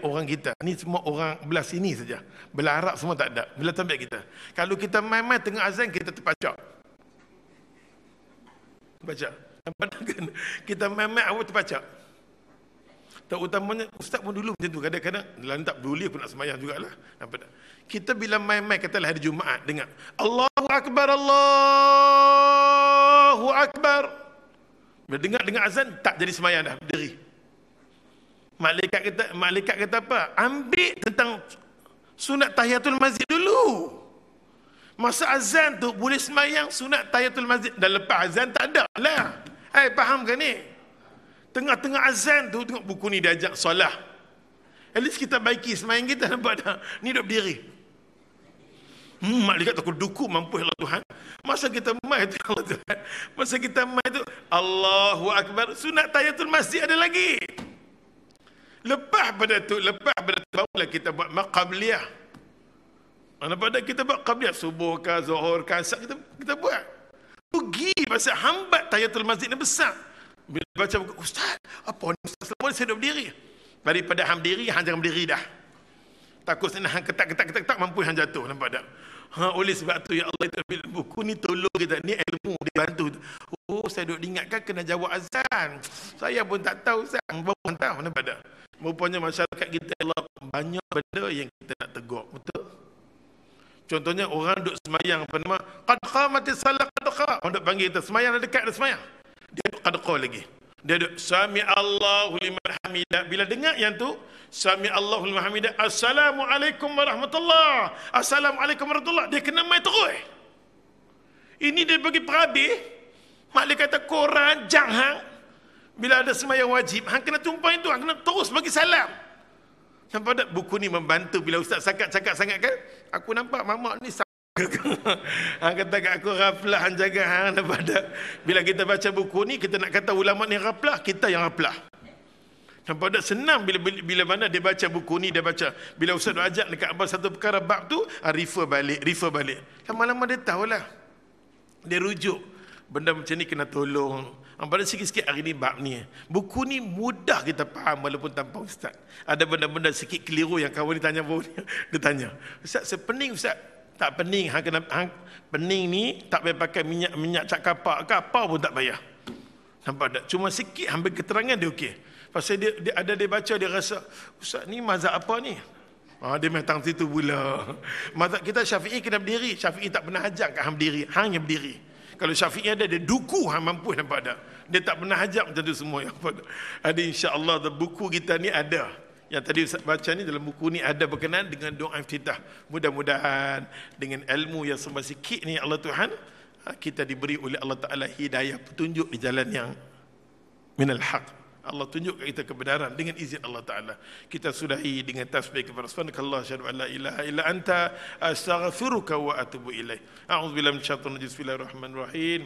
orang kita ni semua orang belah sini saja, belah Arab semua tak ada. Bila tabiat kita, kalau kita mai tengah azan, kita terpacak baca. Kita mai awak terpacak. Terutamanya ustaz pun dulu macam tu, kadang-kadang tak peduli aku nak semayang jugalah. Nampak tak? Kita bila mai katalah hari Jumaat, dengar Allahu Akbar, Allahu Akbar. Bila dengar azan, tak jadi semayang dah, berdiri. Malaikat kata apa? Ambil tentang sunat tahiyatul masjid dulu. Masa azan tu boleh semayang sunat tahiyatul masjid, dan lepas azan tak ada lah. Faham ke ni? Tengah-tengah azan tu tengok buku ni dia ajak solah. At least kita baiki semayang kita, nampak tak? Ni duduk berdiri. Malaikat takut duku, mampu Allah Tuhan. Masa kita mai tu Allah Tuhan. Masa kita mai tu Allahu Akbar, sunat tahiyatul masjid ada lagi. Lepas pada tu barulah kita buat qabliyah. Nampak tak? Kita buat qabliyah subuh ke, zuhur ke, asar, kita buat. Rugi pasal hambat tahiyatul masjid ni besar. Bila baca buku, Ustaz, apa ni Ustaz? Selama ni saya duduk berdiri. Daripada hang berdiri, hang jangan berdiri dah. Takut sana hang ketak, mampu hang jatuh, nampak tak? Oleh sebab tu ya Allah, itu buku ni tolong kita, ni ilmu dibantu. Oh, saya duduk ingatkan kena jawab azan. Saya pun tak tahu Ustaz, hang baru tahu, nampak tak? Rupanya masyarakat kita Allah banyak benda yang kita nak tegur, betul? Contohnya orang duk semayang qad qamatis salat, qad qa. Orang duk panggil kita semayang dah dekat dah semayang. Dia duk qad qa lagi. Dia duk sami Allahu liman hamidah. Bila dengar yang tu sami Allahu liman hamidah, assalamualaikum warahmatullahi, assalamualaikum warahmatullahi, dia kena mai terus. Ini dia bagi perhabis. Malaikat kata korang jangan bila ada semayang wajib, hang kena tumpah itu, hang kena terus bagi salam. Nampak tak? Buku ni membantu. Bila Ustaz cakap sangat kan, aku nampak mamak ni hang kata kat aku raflah, hang jaga hang, nampak tak? Bila kita baca buku ni, kita nak kata ulama ni raflah, kita yang raflah. Nampak tak? Senang bila mana dia baca buku ni, dia baca. Bila Ustaz ajak dekat abang satu perkara bab tu, refer balik. Lama-lama dia tahulah. Dia rujuk. Benda macam ni kena tolong. Pada sikit-sikit hari ni bab ni. Buku ni mudah kita faham walaupun tanpa Ustaz. Ada benda-benda sikit keliru yang kawan ni tanya baru ni. Dia tanya, Ustaz, sepening Ustaz? Tak pening. Pening ni tak payah pakai minyak cat kapak. Kapal pun tak payah. Nampak tak? Cuma sikit ambil keterangan dia okey. Pasal dia baca, dia rasa, Ustaz ni mazhab apa ni? Dia metang situ pula. Mazhab kita Syafi'i kena berdiri. Syafi'i tak pernah ajak kat hang berdiri. Hang yang berdiri. Kalau Syafi'i ada, dia duku hang mampu, nampak tak? Dia tak pernah ajak macam tu semua. Ada insya-Allah buku kita ni ada. Yang tadi Ustaz baca ni, dalam buku ni ada berkenaan dengan doa iftitah. Mudah-mudahan dengan ilmu yang sembah sikit ni Allah Tuhan, kita diberi oleh Allah Ta'ala hidayah, petunjuk di jalan yang minal haq. Allah tunjuk kita kebenaran dengan izin Allah Ta'ala. Kita sudahi dengan tasbih kepada subhanakallah asyhadu an la ilaha illa anta astaghfiruka wa atubu ilaik. A'udzubillahi minasyaitonir rajim. Bismillahirrahmanirrahim.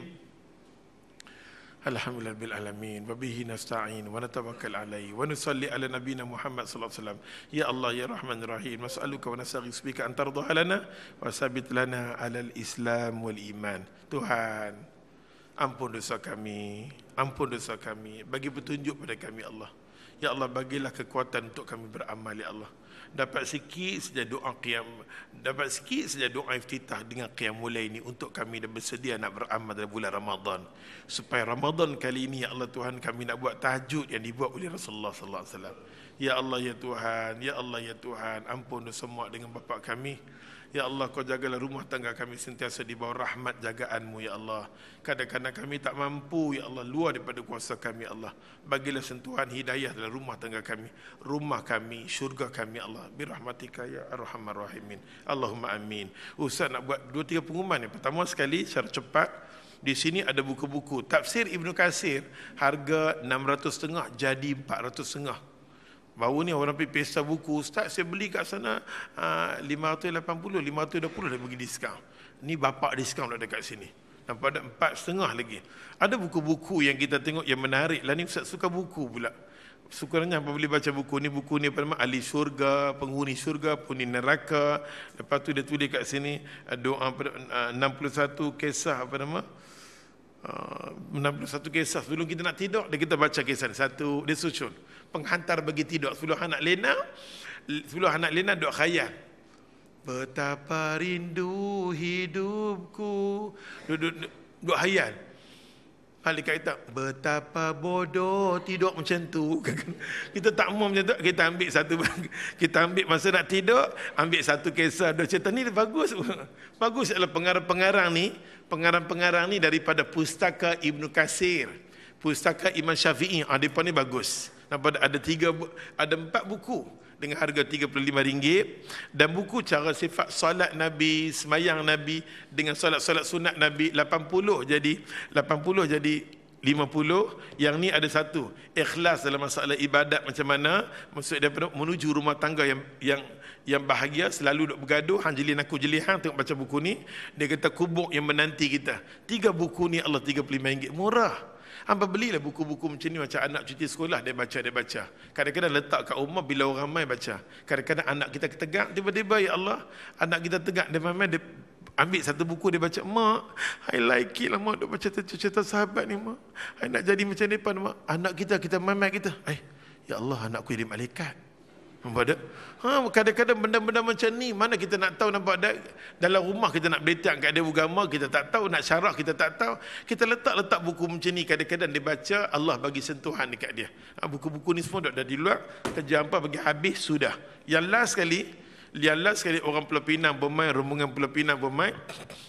Alhamdulillah bil alamin wa bihi nasta'in wa natawakkal alayhi wa nusalli ala nabiyyina Muhammad sallallahu alaihi wasallam. Ya Allah ya Rahman Rahim, nas'aluka wa nastaghfiruka bika an tardha lana wa sabit lana alal Islam wal iman. Tuhan, ampun dosa kami, bagi petunjuk pada kami Allah. Ya Allah, bagilah kekuatan untuk kami beramal ya Allah. Dapat sikit saja doa iftitah dengan qiyamul lail ini untuk kami dan bersedia nak beramal dalam bulan Ramadan. Supaya Ramadan kali ini ya Allah Tuhan, kami nak buat tahajud yang dibuat oleh Rasulullah sallallahu alaihi wasallam. Ya Allah ya Tuhan, ya Allah ya Tuhan, ampun dosa mak dengan bapa kami. Ya Allah, kau jagalah rumah tangga kami sentiasa di bawah rahmat jagaanmu ya Allah. Kadang-kadang kami tak mampu ya Allah, luar daripada kuasa kami ya Allah. Bagilah sentuhan hidayah dalam rumah tangga kami, rumah kami, syurga kami ya Allah. Birahmatika ya arhamar rahimin. Allahumma amin. Ustaz nak buat 2-3 pengumuman. Yang pertama sekali secara cepat, di sini ada buku-buku tafsir Ibnu Katsir, harga 650 jadi 450. Baru ni orang pergi pesta buku, Ustaz saya beli kat sana 580, 520 dah bagi diskaun. Ni bapak diskaun dah dekat sini. Nampak ada 4,5 lagi. Ada buku-buku yang kita tengok yang menarik lah ni. Ustaz suka buku pula. Sukarnya apa boleh baca buku ni apa nama, ahli syurga, penghuni syurga, penghuni neraka. Lepas tu dia tulis kat sini doa 61 kisah apa nama, 61 kisah sebelum kita nak tidur, dia kita baca kisah satu, dia susun penghantar bagi tidur. Sebelum anak lena duk khayal, betapa rindu hidupku, duk khayal. Balik kita, betapa bodoh tidur macam tu. Kita tak mau macam tu. Kita ambil masa nak tidur, ambil satu kisah, dua cerita ni bagus. Bagus adalah pengarang-pengarang ni daripada pustaka Ibnu Katsir, pustaka Imam Syafi'i. Depan ni bagus. Ada 4 buku dengan harga RM35, dan buku cara sifat solat Nabi, semayang Nabi dengan solat-solat sunat Nabi 80 jadi 50. Yang ni ada satu, ikhlas dalam masalah ibadat macam mana, maksud dia menuju rumah tangga yang bahagia, selalu duk bergaduh, hang jeli aku jeli hang. Tengok baca buku ni, dia kata kubur yang menanti kita. 3 buku ni Allah RM35, murah. Hamba belilah buku-buku macam ni, macam anak cuti sekolah dia baca. Kadang-kadang letak kat rumah bila orang ramai baca. Kadang-kadang anak kita tegak, tiba-tiba ya Allah, anak kita tegak, dia ambil satu buku, dia baca, mak, I like it lah mak, duk baca cerita sahabat ni mak, I nak jadi macam depan mak. Anak kita mamat kita, ya Allah, anakku jadi malaikat. Nampak tak? Kadang-kadang benda-benda macam ni, mana kita nak tahu, nampak tak? Dalam rumah kita nak betiak kat dia agama, kita tak tahu, nak syarah kita tak tahu. Kita letak buku macam ni, kadang-kadang dia baca, Allah bagi sentuhan dekat dia. Buku-buku ni semua dah di luar, kerja hampa bagi habis, sudah. Yang last sekali orang Pulau Pinang bermain, rombongan Pulau Pinang bermain,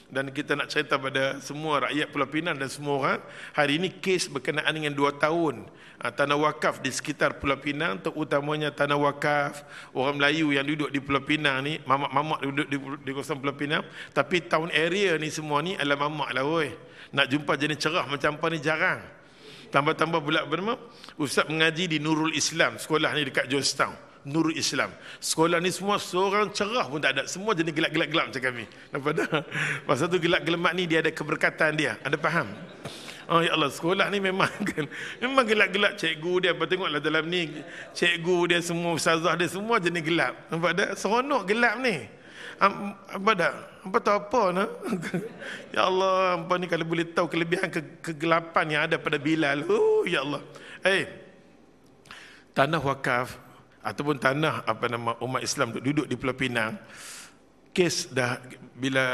dan kita nak cerita pada semua rakyat Pulau Pinang dan semua orang, hari ini kes berkenaan dengan 2 tahun tanah wakaf di sekitar Pulau Pinang, terutamanya tanah wakaf orang Melayu yang duduk di Pulau Pinang ni, mamak duduk di kawasan Pulau Pinang, tapi town area ni semua ni adalah mamak lah weh. Nak jumpa jenis cerah macam apa ni jarang. Tambah-tambah pula bernama Ustaz mengaji di Nurul Islam, sekolah ni dekat Georgetown. Nurul Islam, sekolah ni semua seorang cerah pun tak ada, semua jenis gelap-gelap macam kami. Nampak tak? Pasal tu gelap-gelap ni dia ada keberkatan dia, ada faham? Oh ya Allah, sekolah ni memang gelap-gelap. Cikgu dia, apa tengoklah dalam ni, cikgu dia semua, ustazah dia semua jenis gelap. Nampak tak? Seronok gelap ni. Apa tak? Apa tahu apa nak? Ya Allah, apa ni kalau boleh tahu kelebihan kegelapan yang ada pada Bilal. Oh ya Allah. Tanah wakaf ataupun tanah umat Islam duduk di Pulau Pinang, kes dah bila